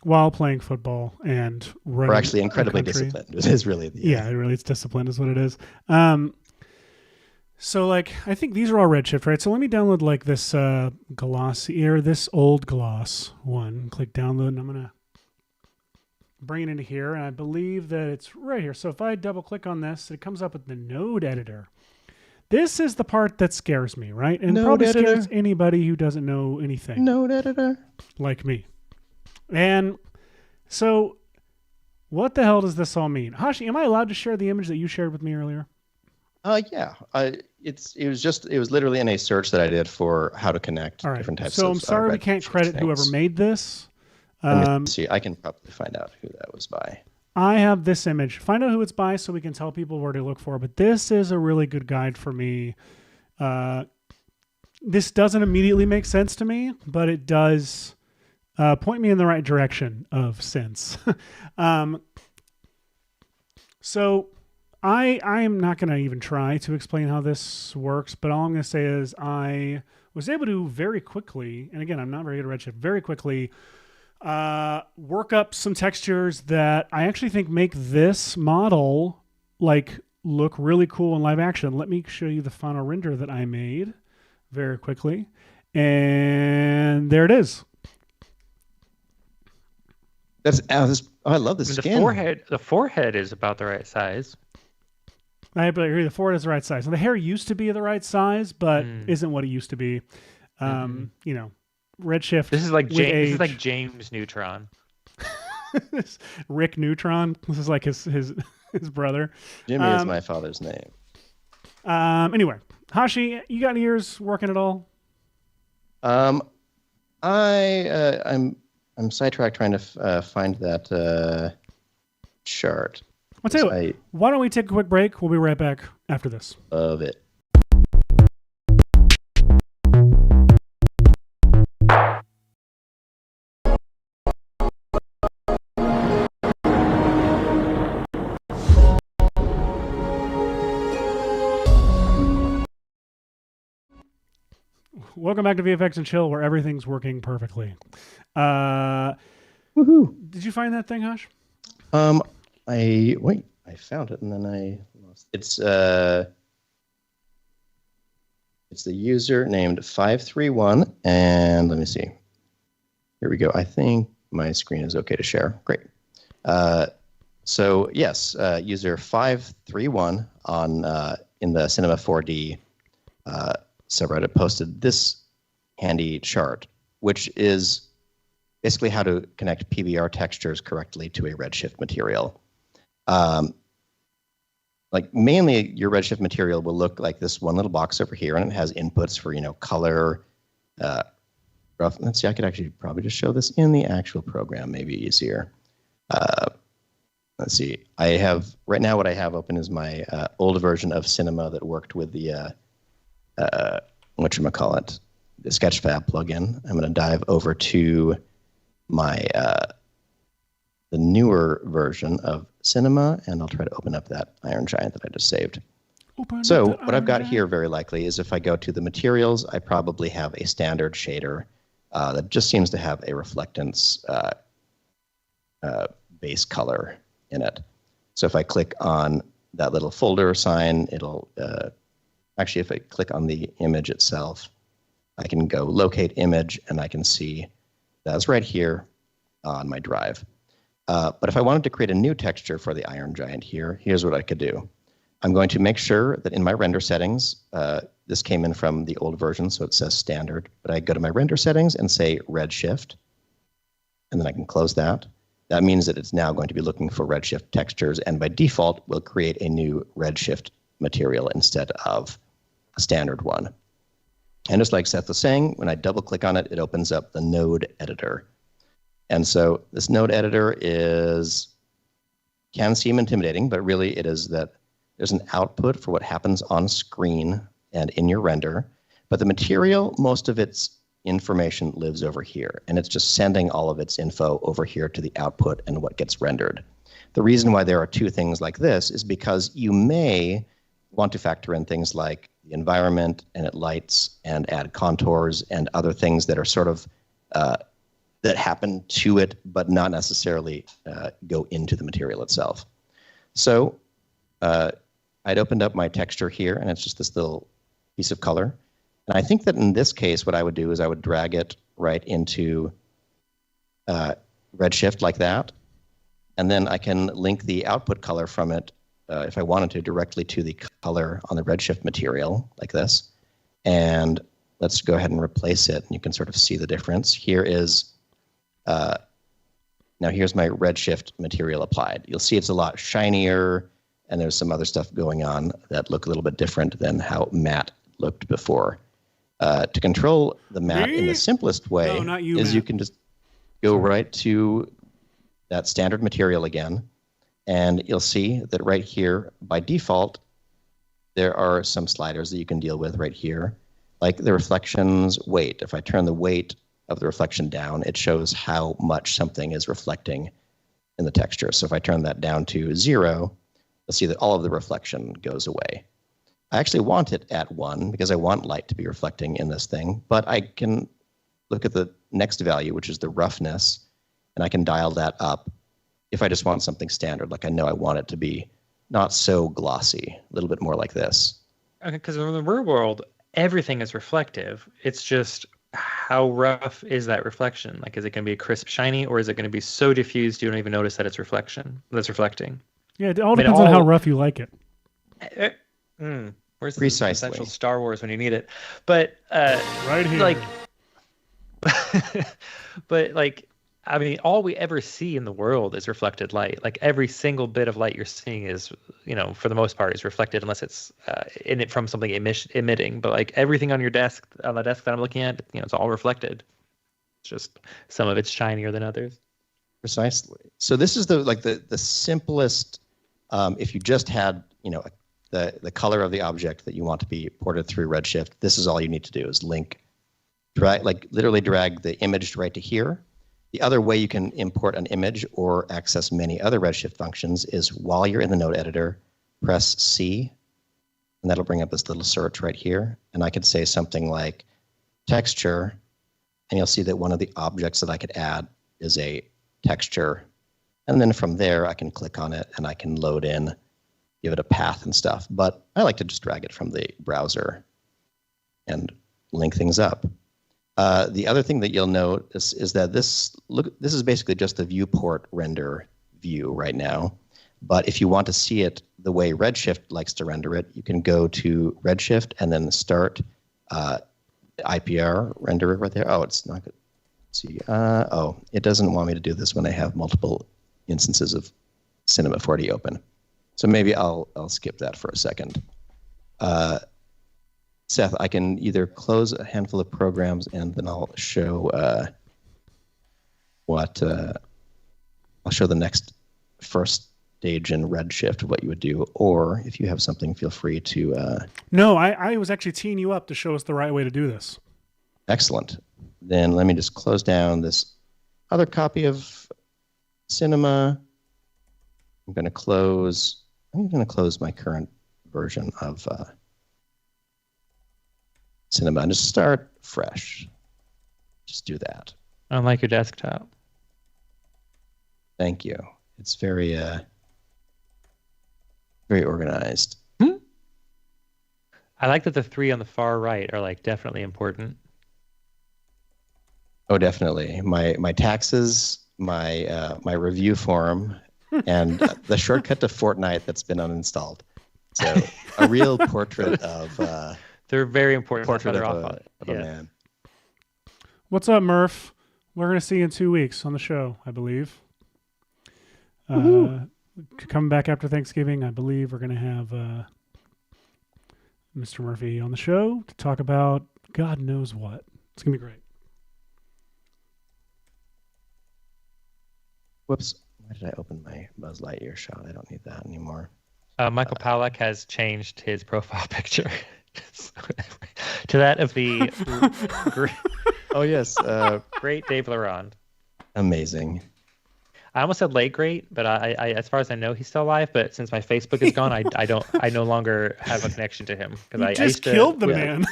While playing football and running. Or actually incredibly disciplined. It is really it's disciplined is what it is. So like I think these are all Redshift, right? So let me download like this glossy or this old gloss one. Click download, and I'm gonna bring it into here, and I believe that it's right here. So if I double click on this, it comes up with the node editor. This is the part that scares me, right? And node probably editor. Scares anybody who doesn't know anything. Node editor. Like me. And so what the hell does this all mean? Hashi, am I allowed to share the image that you shared with me earlier? Yeah. It was literally in a search that I did for how to connect different types of. So I'm sorry we can't credit whoever made this. Let me see. I can probably find out who that was by. I have this image. Find out who it's by so we can tell people where to look for. But this is a really good guide for me. This doesn't immediately make sense to me, but it does point me in the right direction of sense. So I am not going to even try to explain how this works, but all I'm going to say is I was able to very quickly, and again, I'm not very good at Redshift, very quickly work up some textures that I actually think make this model like look really cool in live action. Let me show you the final render that I made very quickly. And there it is. I love the skin. The forehead is about the right size. I agree. The forehead is the right size. So the hair used to be the right size, but isn't what it used to be. Redshift. This is like James Neutron. Rick Neutron. This is like his brother. Jimmy is my father's name. Anyway, Hashi, you got any ears working at all? I'm sidetracked trying to find that chart. I'll tell you what. Why don't we take a quick break? We'll be right back after this. Love it. Welcome back to VFX and Chill, where everything's working perfectly. Woohoo! Did you find that thing, Hash? I found it and then I lost. It's the user named 531, and let me see. Here we go. I think my screen is okay to share. Great. So yes, user 531 on in the Cinema 4D subreddit posted this handy chart, which is basically how to connect PBR textures correctly to a Redshift material. Like mainly your Redshift material will look like this one little box over here, and it has inputs for, color, rough. Let's see, I could actually probably just show this in the actual program, maybe easier. Let's see, I have, right now what I have open is my old version of Cinema that worked with the, whatchamacallit, the Sketchfab plugin. I'm gonna dive over to my, the newer version of Cinema, and I'll try to open up that Iron Giant that I just saved. So what I've got here very likely is if I go to the materials, I probably have a standard shader that just seems to have a reflectance base color in it. So if I click on that little folder sign, it'll actually, if I click on the image itself, I can go locate image, and I can see that's right here on my drive. But if I wanted to create a new texture for the Iron Giant here, here's what I could do. I'm going to make sure that in my render settings, this came in from the old version, so it says standard, but I go to my render settings and say Redshift, and then I can close that. That means that it's now going to be looking for Redshift textures, and by default, will create a new Redshift material instead of a standard one. And just like Seth was saying, when I double click on it, it opens up the node editor. And so this node editor can seem intimidating, but really it is that there's an output for what happens on screen and in your render, but the material, most of its information lives over here, and it's just sending all of its info over here to the output and what gets rendered. The reason why there are two things like this is because you may want to factor in things like the environment and its lights and add contours and other things that are sort of that happen to it, but not necessarily go into the material itself. So I'd opened up my texture here, and it's just this little piece of color. And I think that in this case, what I would do is I would drag it right into Redshift like that. And then I can link the output color from it, if I wanted to, directly to the color on the Redshift material like this. And let's go ahead and replace it, and you can sort of see the difference. Here is, now here's my Redshift material applied. You'll see it's a lot shinier, and there's some other stuff going on that look a little bit different than how matte looked before. To control the matte in the simplest way is you can just go right to that standard material again, and you'll see that right here, by default, there are some sliders that you can deal with right here, like the reflections weight. If I turn the weight of the reflection down, it shows how much something is reflecting in the texture. So if I turn that down to 0, you'll see that all of the reflection goes away. I actually want it at 1 because I want light to be reflecting in this thing, but I can look at the next value, which is the roughness, and I can dial that up if I just want something standard, like I know I want it to be not so glossy, a little bit more like this. Okay, because in the real world, everything is reflective. It's just how rough is that reflection? Like, is it going to be crisp, shiny, or is it going to be so diffused you don't even notice that it's that's reflecting? Yeah, it all depends on how rough you like it. Where's the essential Star Wars when you need it? But right here. Like, but like, I mean, all we ever see in the world is reflected light. Like every single bit of light you're seeing is, for the most part, is reflected unless it's in it from something emitting. But like everything on the desk that I'm looking at, it's all reflected. It's just some of it's shinier than others. Precisely. So this is the simplest. If you just had the color of the object that you want to be ported through Redshift, this is all you need to do is literally drag the image right to here. The other way you can import an image or access many other Redshift functions is while you're in the node editor, press C, and that'll bring up this little search right here. And I could say something like texture, and you'll see that one of the objects that I could add is a texture. And then from there, I can click on it and I can load in, give it a path and stuff. But I like to just drag it from the browser and link things up. The other thing that you'll note is that this is basically just a viewport render view right now. But if you want to see it the way Redshift likes to render it, you can go to Redshift and then start IPR render it right there. Oh, it's not good. Let's see. It doesn't want me to do this when I have multiple instances of Cinema 4D open. So maybe I'll skip that for a second. Seth, I can either close a handful of programs and then I'll show I'll show the next first stage in Redshift what you would do, or if you have something, feel free to. No, I was actually teeing you up to show us the right way to do this. Excellent. Then let me just close down this other copy of Cinema. I'm going to close my current version of Cinema and just start fresh. Just do that. Unlike your desktop. Thank you. It's very very organized. I like that the 3 on the far right are like definitely important. Oh, definitely. My taxes, my review form, and the shortcut to Fortnite that's been uninstalled. So a real portrait of. They're very important. Portrait of a man. What's up, Murph? We're going to see you in 2 weeks on the show, I believe. Coming back after Thanksgiving, I believe we're going to have Mr. Murphy on the show to talk about God knows what. It's going to be great. Whoops. Why did I open my Buzz Lightyear shot? I don't need that anymore. Michael Pawlak has changed his profile picture to that of the oh, yes. great Dave Laurent. Amazing. I almost said late great, but I as far as I know, he's still alive. But since my Facebook is gone, I no longer have a connection to him because I just killed the man.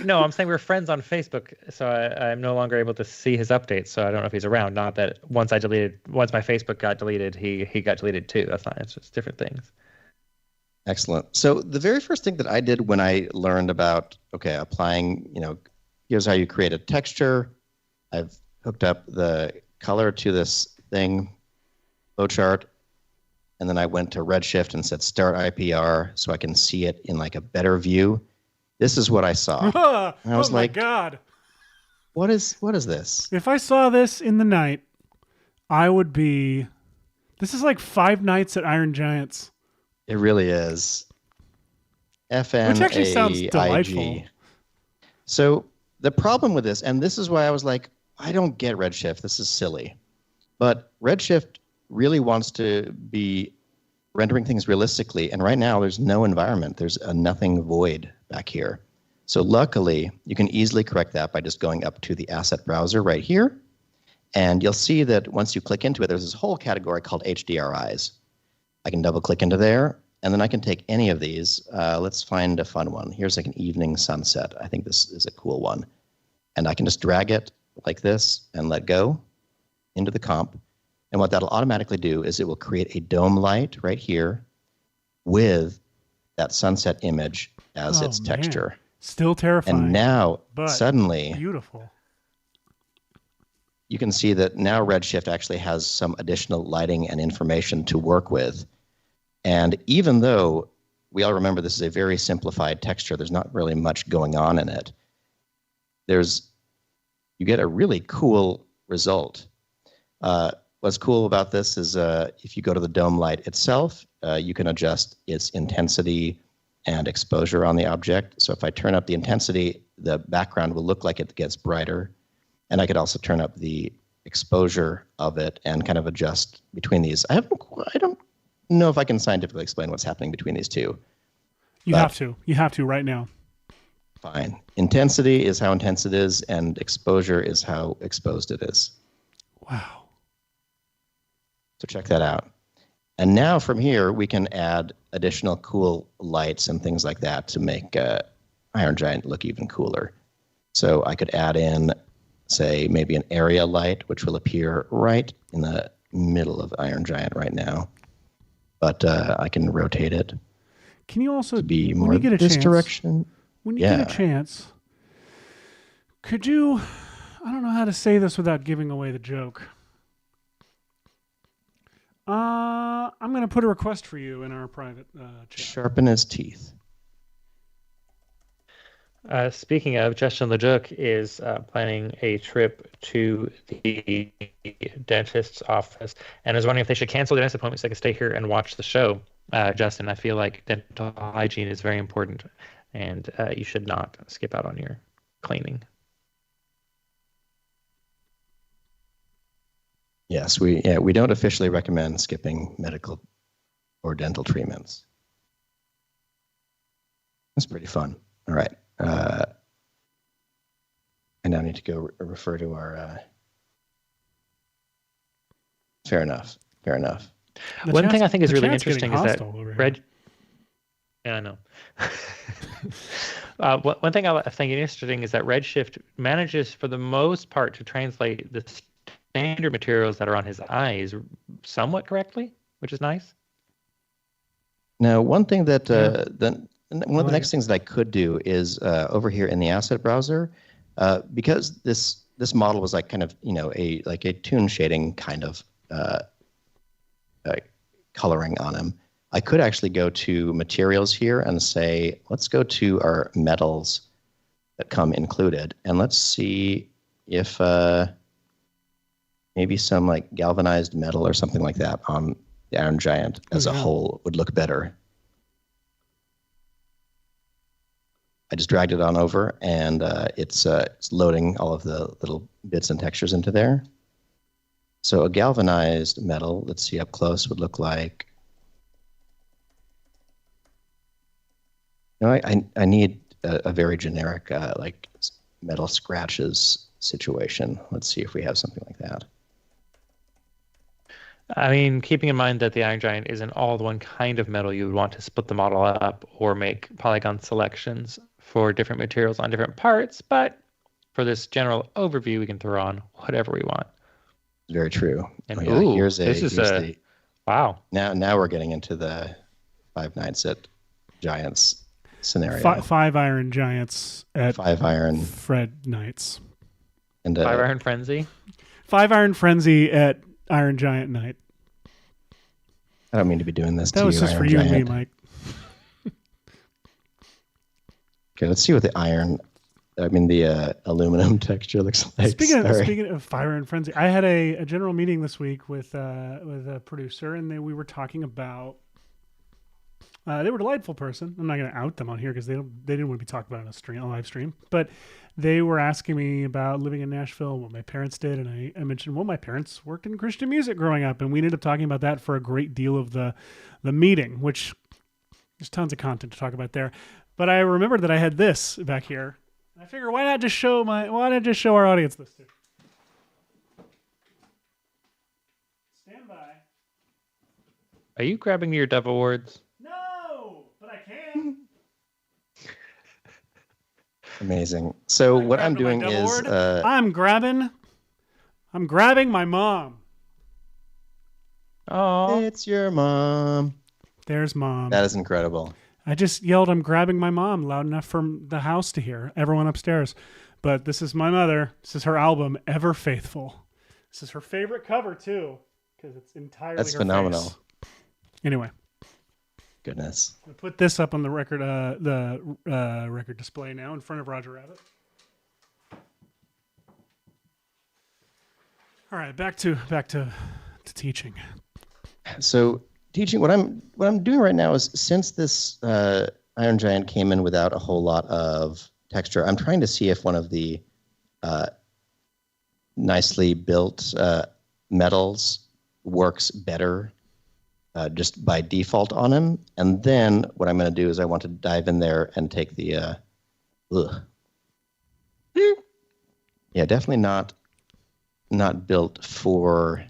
No, I'm saying we were friends on Facebook, so I'm no longer able to see his updates. So I don't know if he's around. Not that once my Facebook got deleted, he got deleted too. It's just different things. Excellent. So the very first thing that I did when I learned about applying, here's how you create a texture. I've hooked up the color to this thing, flowchart, and then I went to Redshift and said start IPR so I can see it in like a better view. This is what I saw. And I was my God. What is this? If I saw this in the night, I would be. This is like Five Nights at Iron Giant's. It really is. FNAIG. Which actually sounds delightful. So the problem with this, and this is why I was like, I don't get Redshift. This is silly. But Redshift really wants to be rendering things realistically. And right now, there's no environment. There's a nothing void back here. So luckily, you can easily correct that by just going up to the asset browser right here. And you'll see that once you click into it, there's this whole category called HDRIs. I can double click into there, and then I can take any of these. Let's find a fun one. Here's like an evening sunset. I think this is a cool one. And I can just drag it like this and let go into the comp. And what that'll automatically do is it will create a dome light right here with that sunset image as its texture. Man. Still terrifying. And now, but suddenly, beautiful. You can see that now Redshift actually has some additional lighting and information to work with. And even though we all remember this is a very simplified texture, there's not really much going on in it, you get a really cool result. What's cool about this is if you go to the dome light itself, you can adjust its intensity and exposure on the object. So if I turn up the intensity, the background will look like it gets brighter. And I could also turn up the exposure of it and kind of adjust between these. I don't know if I can scientifically explain what's happening between these two. You have to. You have to right now. Fine. Intensity is how intense it is, and exposure is how exposed it is. Wow. So check that out. And now from here, we can add additional cool lights and things like that to make Iron Giant look even cooler. So I could add in, say, maybe an area light, which will appear right in the middle of Iron Giant right now. But I can rotate it. Can you also to be when more you get a this chance, direction? When you get a chance, could you? I don't know how to say this without giving away the joke. I'm going to put a request for you in our private chat. Sharpen his teeth. Speaking of, Justin LeJook is planning a trip to the dentist's office and is wondering if they should cancel the dentist appointment so they can stay here and watch the show. Justin, I feel like dental hygiene is very important, and you should not skip out on your cleaning. Yes, we don't officially recommend skipping medical or dental treatments. That's pretty fun. All right. I now need to go refer to our. Fair enough. One thing I think is really interesting is that Yeah, I know. One thing I think is interesting is that Redshift manages, for the most part, to translate the standard materials that are on his eyes somewhat correctly, which is nice. Now, one thing that one of the next things that I could do is over here in the asset browser, because this model was like kind of a toon shading kind of coloring on him. I could actually go to materials here and say, let's go to our metals that come included, and let's see if maybe some like galvanized metal or something like that on the Iron Giant as a whole would look better. I just dragged it on over, and it's loading all of the little bits and textures into there. So a galvanized metal, let's see up close, would look like. I need a very generic like metal scratches situation. Let's see if we have something like that. I mean, keeping in mind that the Iron Giant isn't all the one kind of metal, you would want to split the model up or make polygon selections for different materials on different parts. But for this general overview, we can throw on whatever we want. Very true. And here's wow. Now we're getting into the Five Nights at Giants scenario. Five Iron Giants at Five Iron Fred Nights. And Five Iron Frenzy. Five Iron Frenzy at Iron Giant Night. I don't mean to be doing this. That was just for you and me, Mike. Okay, let's see what the aluminum texture looks like. Speaking of Fire and Frenzy, I had a general meeting this week with a producer, and we were talking about. They were a delightful person. I'm not going to out them on here because they didn't want to be talked about on a live stream. But they were asking me about living in Nashville, what my parents did, and I mentioned, well, my parents worked in Christian music growing up, and we ended up talking about that for a great deal of the meeting, which there's tons of content to talk about there. But I remembered that I had this back here. I figure why not just show our audience this too? Stand by. Are you grabbing your Dove Awards? No, but I can. Amazing. So what I'm doing is I'm grabbing my mom. Oh, it's your mom. There's mom. That is incredible. I just yelled, I'm grabbing my mom loud enough for the house to hear, everyone upstairs. But this is my mother. This is her album, Ever Faithful. This is her favorite cover, too, because it's entirely That's her phenomenal. face. Anyway. Goodness. I'll put this up on the record record display now in front of Roger Rabbit. All right, back to teaching. So teaching, what I'm doing right now is, since this Iron Giant came in without a whole lot of texture, I'm trying to see if one of the nicely built metals works better just by default on him. And then what I'm going to do is I want to dive in there and take the definitely not built for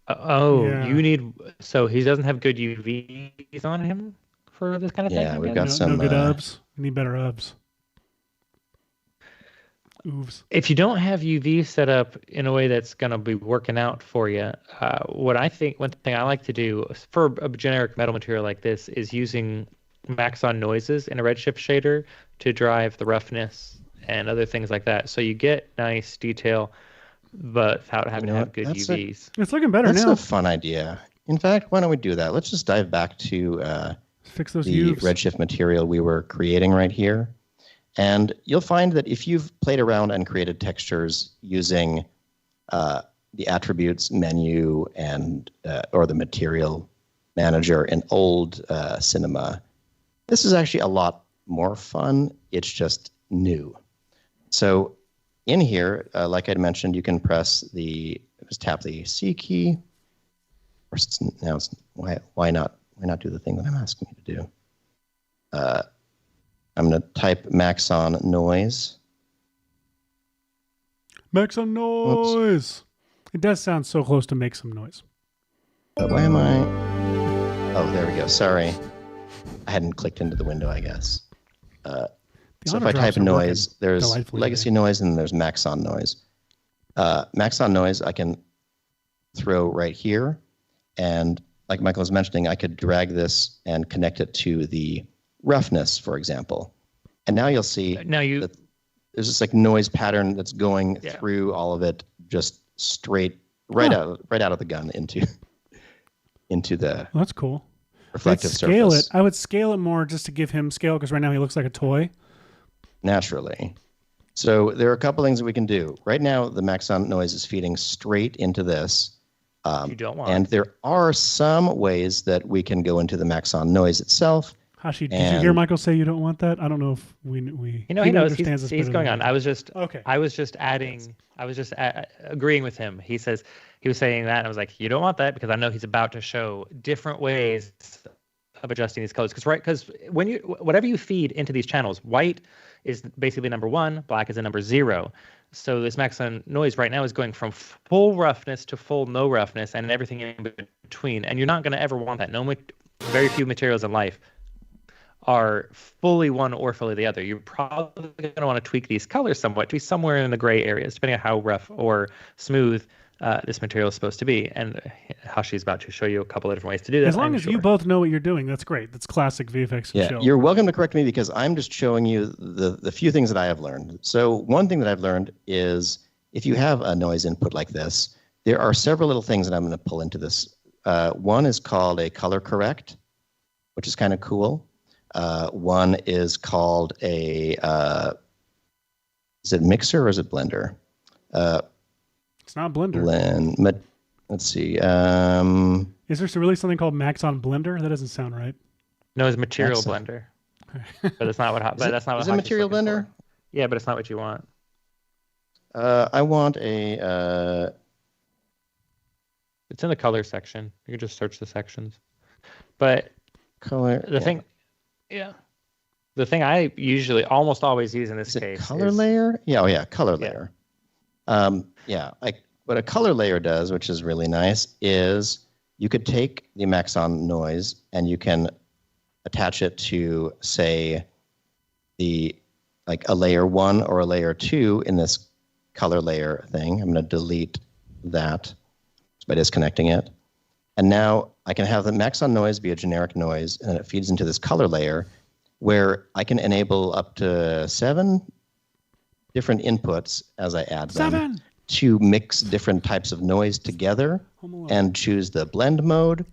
you need, so he doesn't have good UVs on him for this kind of thing? Yeah, we've got no good UBs. We need better UBs. Ooves. If you don't have UV set up in a way that's going to be working out for you, one thing I like to do for a generic metal material like this is using Maxon noises in a Redshift shader to drive the roughness and other things like that. So you get nice detail, but without having to have good UVs. It's looking better now. That's a fun idea. In fact, why don't we do that? Let's just dive back to fix those the Uves. Redshift material we were creating right here. And you'll find that if you've played around and created textures using the attributes menu and or the material manager in old Cinema, this is actually a lot more fun. It's just new. So in here, like I'd mentioned, you can just tap the C key. Why not do the thing that I'm asking you to do? I'm going to type Maxon noise. Make some noise. Oops. It does sound so close to make some noise. But why am I? Oh, there we go. Sorry. I hadn't clicked into the window, I guess. So if I type noise, there's legacy noise and there's Maxon noise. Maxon noise I can throw right here. And like Michael was mentioning, I could drag this and connect it to the roughness, for example. And now you'll see that there's this like noise pattern that's going through all of it, just straight right out of the gun into the that's cool. Reflective surface. I would scale it more just to give him scale, because right now he looks like a toy. Naturally. So there are a couple things that we can do. Right now, the Maxon noise is feeding straight into this. You don't want. And there are some ways that we can go into the Maxon noise itself. Hashi, did you hear Michael say you don't want that? I don't know if we he knows. He's going on. I was just agreeing with him. He was saying that, and I was like, you don't want that, because I know he's about to show different ways of adjusting these colors. Because whatever you feed into these channels, white is basically number 1, black is a number 0. So this Maxon noise right now is going from full roughness to full no roughness and everything in between. And you're not going to ever want that. Very few materials in life are fully one or fully the other. You're probably going to want to tweak these colors somewhat to be somewhere in the gray areas, depending on how rough or smooth this material is supposed to be. And Hashi's about to show you a couple of different ways to do that. As long as you both know what you're doing, that's great. That's classic VFX and chill. You're welcome to correct me, because I'm just showing you the few things that I have learned. So one thing that I've learned is if you have a noise input like this, there are several little things that I'm going to pull into this. One is called a color correct, which is kind of cool. One is called is it mixer or is it blender? It's not Blender. Let's see. Is there really something called Maxon Blender? That doesn't sound right. No, it's Material Blender. But that's not what. That's not what. Is it Material Blender? For. Yeah, but it's not what you want. I want a. It's in the color section. You can just search the sections. But color. The thing. Yeah. The thing I usually almost always use in this case color layer. Color layer. What a color layer does, which is really nice, is you could take the Maxon noise and you can attach it to, say, a layer 1 or a layer 2 in this color layer thing. I'm going to delete that by disconnecting it. And now I can have the Maxon noise be a generic noise, and then it feeds into this color layer where I can enable up to 7 different inputs as I add them to mix different types of noise together and choose the blend mode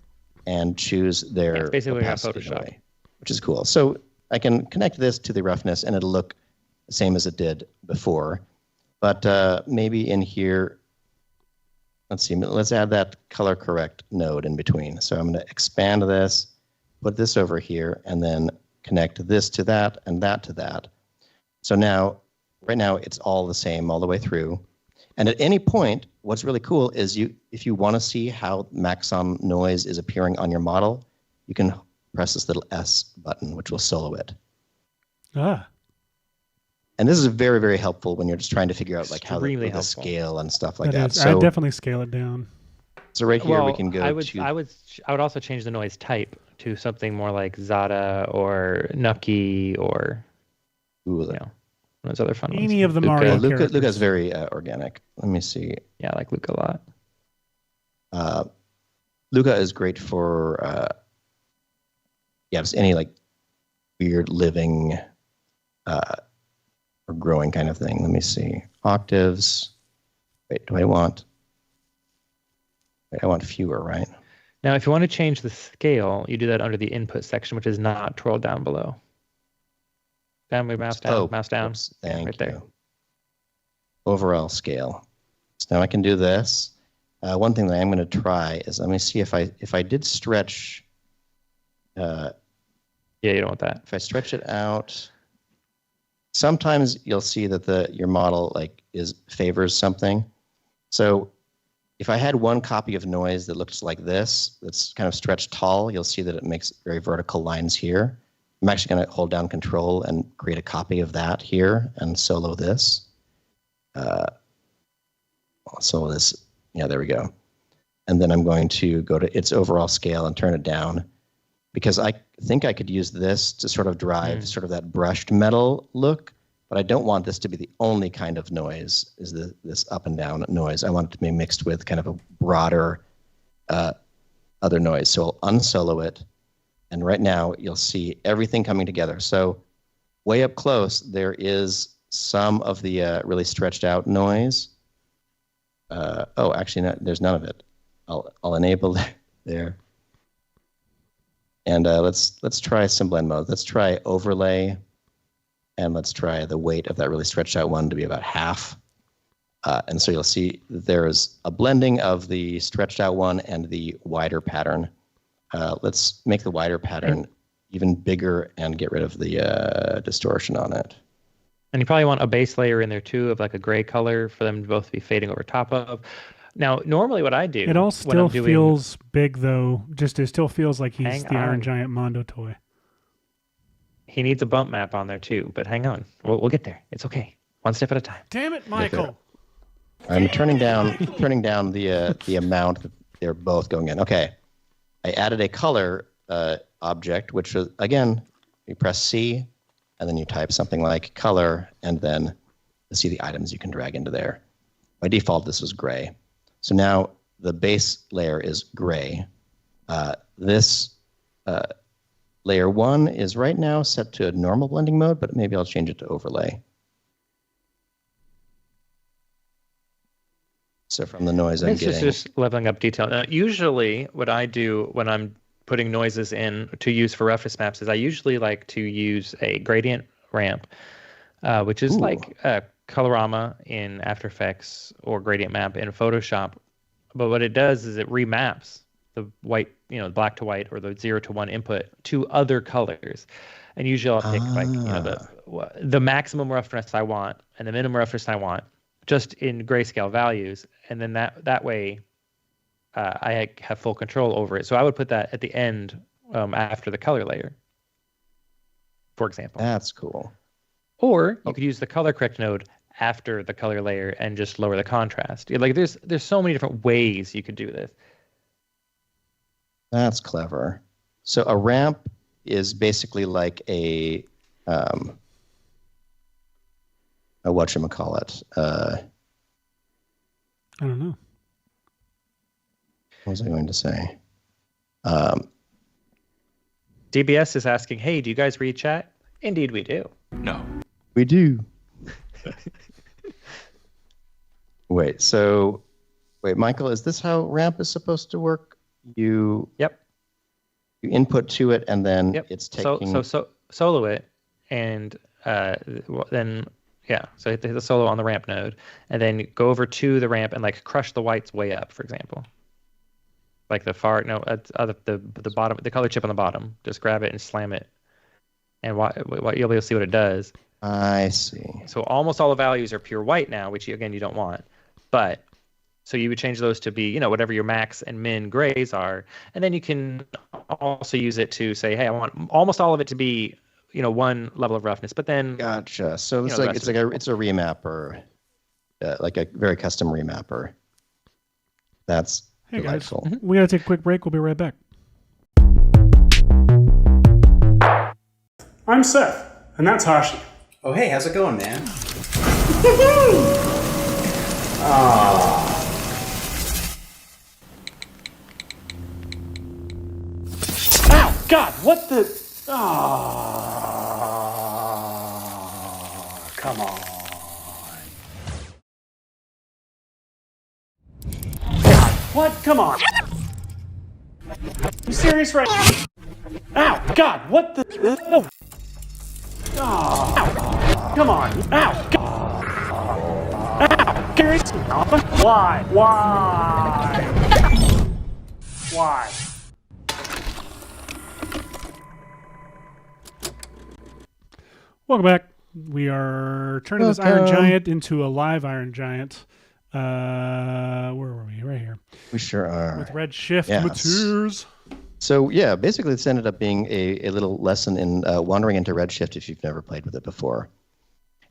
and choose their opacity away, which is cool. So I can connect this to the roughness and it'll look the same as it did before. But maybe in here, let's add that color correct node in between. So I'm going to expand this, put this over here, and then connect this to that and that to that. So now, right now, it's all the same all the way through. And at any point, what's really cool is if you want to see how Maxon noise is appearing on your model, you can press this little S button, which will solo it. And this is very, very helpful when you're just trying to figure out how the scale and stuff like that. So I definitely scale it down. So right here we can go. I would also change the noise type to something more like Zada or Nucky or Those other fun ones. Any of the Luca. Mario Luca's characters. very organic. Let me see. Yeah, I like Luca a lot. Luca is great for just any like weird living or growing kind of thing. Let me see. Octaves. Wait, I want fewer, right? Now, if you want to change the scale, you do that under the input section, which is not twirled down below. Down, move mouse down, mouse down. Oops, thank right you. there. Overall scale. So now I can do this. One thing that I'm going to try is, let me see if I did stretch. Yeah, you don't want that. If I stretch it out, sometimes you'll see that your model favors something. So if I had one copy of noise that looks like this, that's kind of stretched tall, you'll see that it makes very vertical lines here. I'm actually going to hold down Control and create a copy of that here and solo this. Solo this. Yeah, there we go. And then I'm going to go to its overall scale and turn it down, because I think I could use this to sort of drive sort of that brushed metal look, but I don't want this to be the only kind of noise, is this up and down noise. I want it to be mixed with kind of a broader other noise. So I'll unsolo it, and right now you'll see everything coming together. So way up close, there is some of the really stretched out noise. Actually, there's none of it. I'll enable it there. And let's try some blend mode. Let's try overlay, and let's try the weight of that really stretched out one to be about half. And so you'll see there's a blending of the stretched out one and the wider pattern. Let's make the wider pattern even bigger and get rid of the distortion on it. And you probably want a base layer in there too of like a gray color for them to both be fading over top of. Now, normally what I do... It all still feels big, though. Just it still feels like he's the Iron Giant Mondo toy. He needs a bump map on there too, but hang on. We'll get there. It's okay. One step at a time. Damn it, Michael! I'm turning down the amount that they're both going in. Okay. I added a color object, which was, again, you press C, and then you type something like color, and then you see the items you can drag into there. By default, this was gray. So now the base layer is gray. This layer 1 is right now set to a normal blending mode, but maybe I'll change it to overlay. So from the noise I'm getting... It's just leveling up detail. Now, usually what I do when I'm putting noises in to use for roughness maps is I usually like to use a gradient ramp, which is like a Colorama in After Effects or gradient map in Photoshop. But what it does is it remaps the white, black to white or the 0 to 1 input to other colors. And usually I'll pick the maximum roughness I want and the minimum roughness I want just in grayscale values. And then that way I have full control over it. So I would put that at the end after the color layer, for example. That's cool. Or you could use the color correct node after the color layer and just lower the contrast. Like there's so many different ways you could do this. That's clever. So a ramp is basically like a whatchamacallit. I don't know. What was I going to say? DBS is asking, hey, do you guys read chat? Indeed we do. No. We do. Wait, Michael, is this how ramp is supposed to work? You input to it, and then it's taking... So solo it, and then, so hit the solo on the ramp node, and then go over to the ramp and like crush the whites way up, for example. Like the bottom, the color chip on the bottom. Just grab it and slam it, and you'll be able to see what it does. I see. So almost all the values are pure white now, which you don't want. But so you would change those to be, whatever your max and min grays are, and then you can also use it to say, hey, I want almost all of it to be, one level of roughness. But then, gotcha. So it's it's a remapper, like a very custom remapper. That's delightful. Guys, we gotta take a quick break. We'll be right back. I'm Seth, and that's Hashi. Oh, hey, how's it going, man? Ow! God, what the? Oh, come on. God, what? Come on. You serious right now? Ow! God, what the? Oh. Oh, come on. Ow! God. Ow! Seriously? Why? Why? Why? Welcome back. We are turning this Iron Giant into a live Iron Giant. Where were we? Right here. We sure are. With Redshift materials. So yeah, basically this ended up being a little lesson in wandering into Redshift if you've never played with it before.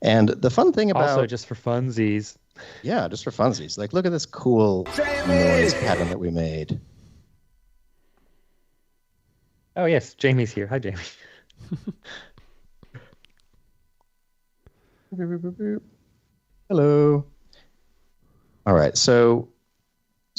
And the fun thing about... Also just for funsies. Yeah, just for funsies. Like, look at this cool noise pattern that we made. Oh yes, Jamie's here. Hi, Jamie. Hello. All right, so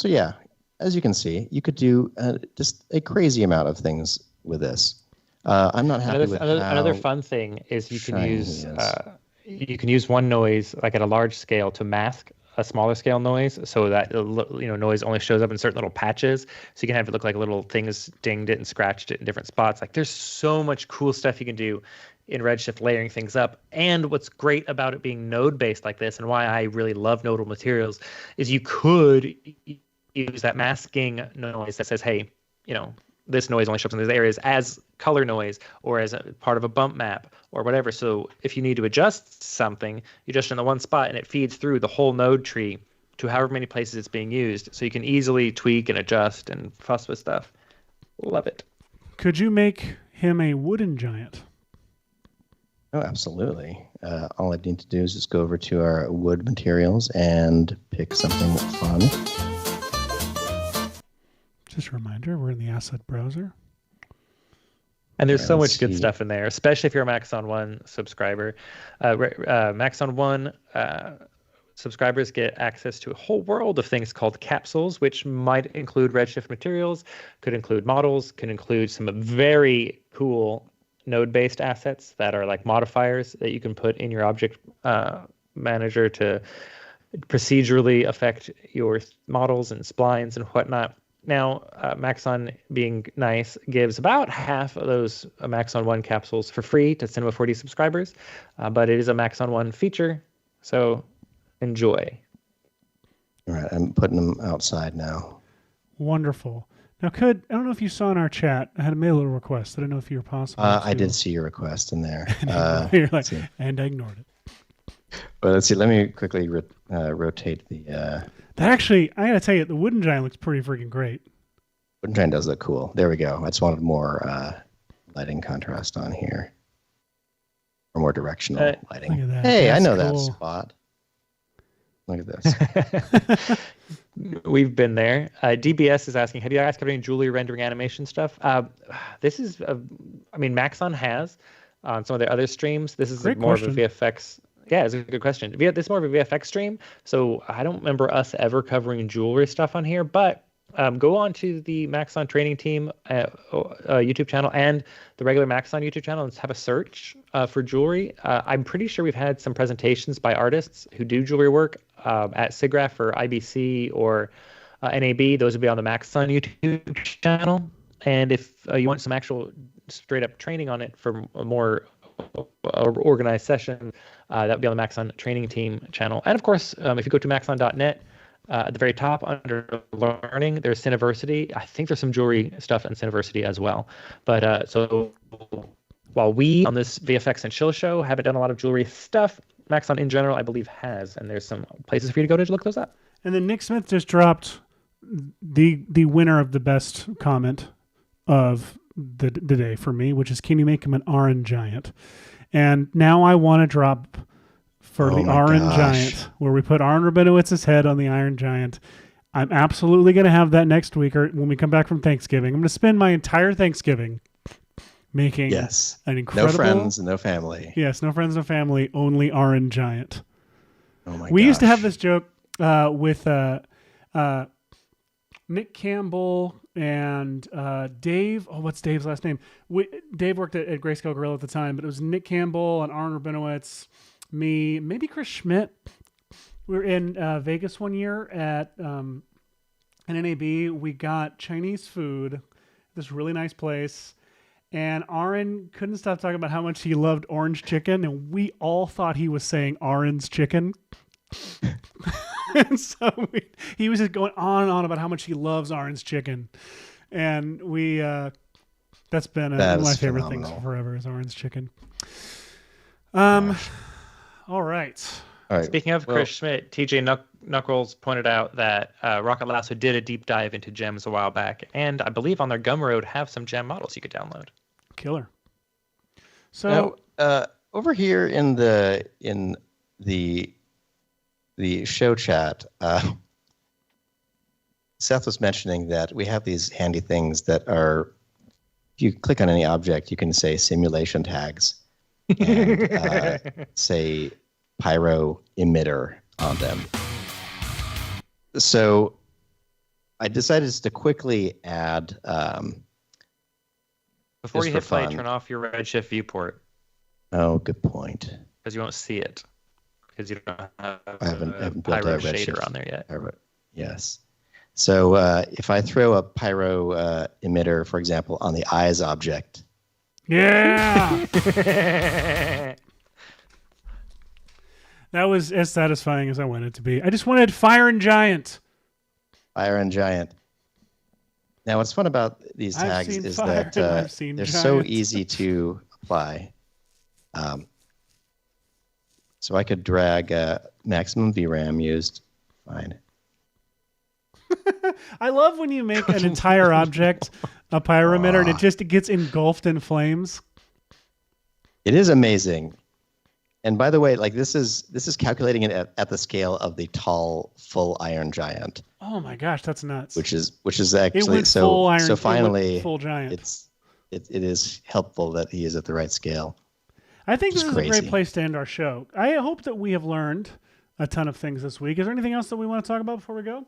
yeah, as you can see, you could do just a crazy amount of things with this. I'm not happy with another fun thing is you can use one noise like at a large scale to mask a smaller scale noise, so that noise only shows up in certain little patches. So you can have it look like little things dinged it and scratched it in different spots. Like there's so much cool stuff you can do in Redshift layering things up. And what's great about it being node based like this, and why I really love nodal materials, is you could use that masking noise that says, hey, this noise only shows up in these areas as color noise or as a part of a bump map or whatever. So if you need to adjust something, you adjust in the one spot and it feeds through the whole node tree to however many places it's being used. So you can easily tweak and adjust and fuss with stuff. Love it. Could you make him a wooden giant? Oh, absolutely. All I need to do is just go over to our wood materials and pick something fun. Just a reminder, we're in the asset browser. And there's so much good stuff in there, especially if you're a Maxon 1 subscriber. Maxon 1 subscribers get access to a whole world of things called capsules, which might include Redshift materials, could include models, could include some very cool node-based assets that are like modifiers that you can put in your object manager to procedurally affect your models and splines and whatnot. Now, Maxon, being nice, gives about half of those Maxon 1 capsules for free to Cinema 4D subscribers, but it is a Maxon 1 feature, so enjoy. All right, I'm putting them outside now. Wonderful. Now, I don't know if you saw in our chat, I had made a little request. I don't know if you were possible. I did see your request in there. And I ignored it. Well, let's see. Let me quickly rotate the... That actually, I gotta tell you, the wooden giant looks pretty freaking great. Wooden giant does look cool. There we go. I just wanted more lighting contrast on here. Or more directional lighting. Look at that. Hey, That's I know cool. that spot. Look at this. We've been there. DBS is asking, have you guys covered any jewelry rendering animation stuff? This is, Maxon has on some of their other streams. This is more of a VFX. Yeah, it's a good question. This is more of a VFX stream, so I don't remember us ever covering jewelry stuff on here, but go on to the Maxon training team YouTube channel and the regular Maxon YouTube channel and have a search for jewelry. I'm pretty sure we've had some presentations by artists who do jewelry work at SIGGRAPH or IBC or NAB. Those would be on the Maxon YouTube channel. And if you want some actual straight up training on it for a more organized session, that would be on the Maxon training team channel. And of course, if you go to maxon.net, at the very top under learning, there's Cineversity. I think there's some jewelry stuff in Cineversity as well. But so while we on this VFX and Chill show haven't done a lot of jewelry stuff, Maxon in general, I believe, has. And there's some places for you to go to look those up. And then Nick Smith just dropped the winner of the best comment of the day for me, which is, can you make him an orange giant? And now I want to drop for the Iron Giant, where we put Aaron Rabinowitz's head on the Iron Giant. I'm absolutely going to have that next week or when we come back from Thanksgiving. I'm going to spend my entire Thanksgiving making an incredible... No friends, no family. Yes, no friends, no family, only Aaron Giant. Oh my We used to have gosh. this joke with Nick Campbell and Dave. Oh, what's Dave's last name? Dave worked at Grayscale Grill at the time, but it was Nick Campbell and Aaron Rabinowitz, me, maybe Chris Schmidt. We were in Vegas one year at an NAB. We got Chinese food, this really nice place. And Aaron couldn't stop talking about how much he loved orange chicken. And we all thought he was saying Aaron's chicken. And so he was just going on and on about how much he loves Aaron's chicken. And that's been one of my favorite things forever is Aaron's chicken. All right. All right. Speaking of Chris Schmidt, TJ Knuckles pointed out that Rocket Lasso did a deep dive into gems a while back, and I believe on their Gumroad have some gem models you could download. Killer. So over here in the show chat, Seth was mentioning that we have these handy things that are, if you click on any object, you can say simulation tags and say pyro emitter on them. So I decided to quickly add. Before you hit play, turn off your Redshift viewport. Oh, good point. Because you won't see it. Because you don't have I haven't built pyro a shader Redshift on there yet. Yes. So if I throw a pyro emitter, for example, on the eyes object. Yeah. That was as satisfying as I wanted it to be. I just wanted Fire and Giant. Fire and Giant. Now, what's fun about these tags is that they're so easy to apply. So I could drag maximum VRAM used. Fine. I love when you make an entire object a pyro emitter and it gets engulfed in flames. It is amazing. And by the way, like this is calculating it at the scale of the tall full iron giant. Oh my gosh, that's nuts. Which is actually so finally full giant. It is helpful that he is at the right scale. I think this is a great place to end our show. I hope that we have learned a ton of things this week. Is there anything else that we want to talk about before we go?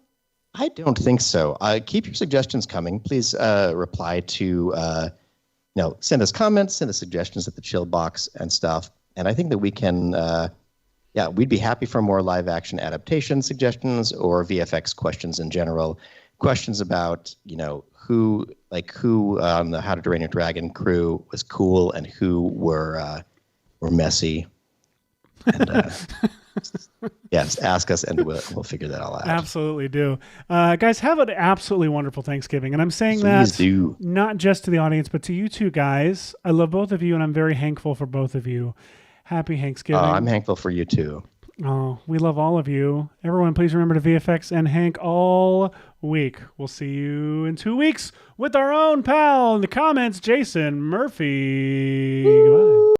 I don't think so. Keep your suggestions coming. Please reply to send us comments, send us suggestions at the chill box and stuff. And I think that we can, we'd be happy for more live action adaptation suggestions or VFX questions in general. Questions about, who on the How to Train Your Dragon crew was cool and who were messy. And yes, ask us and we'll figure that all out. Absolutely do. Guys, have an absolutely wonderful Thanksgiving. And I'm saying not just to the audience, but to you two guys. I love both of you and I'm very thankful for both of you. Happy Thanksgiving. I'm thankful for you too. Oh, we love all of you. Everyone, please remember to VFX and Hank all week. We'll see you in 2 weeks with our own pal in the comments, Jason Murphy. Goodbye.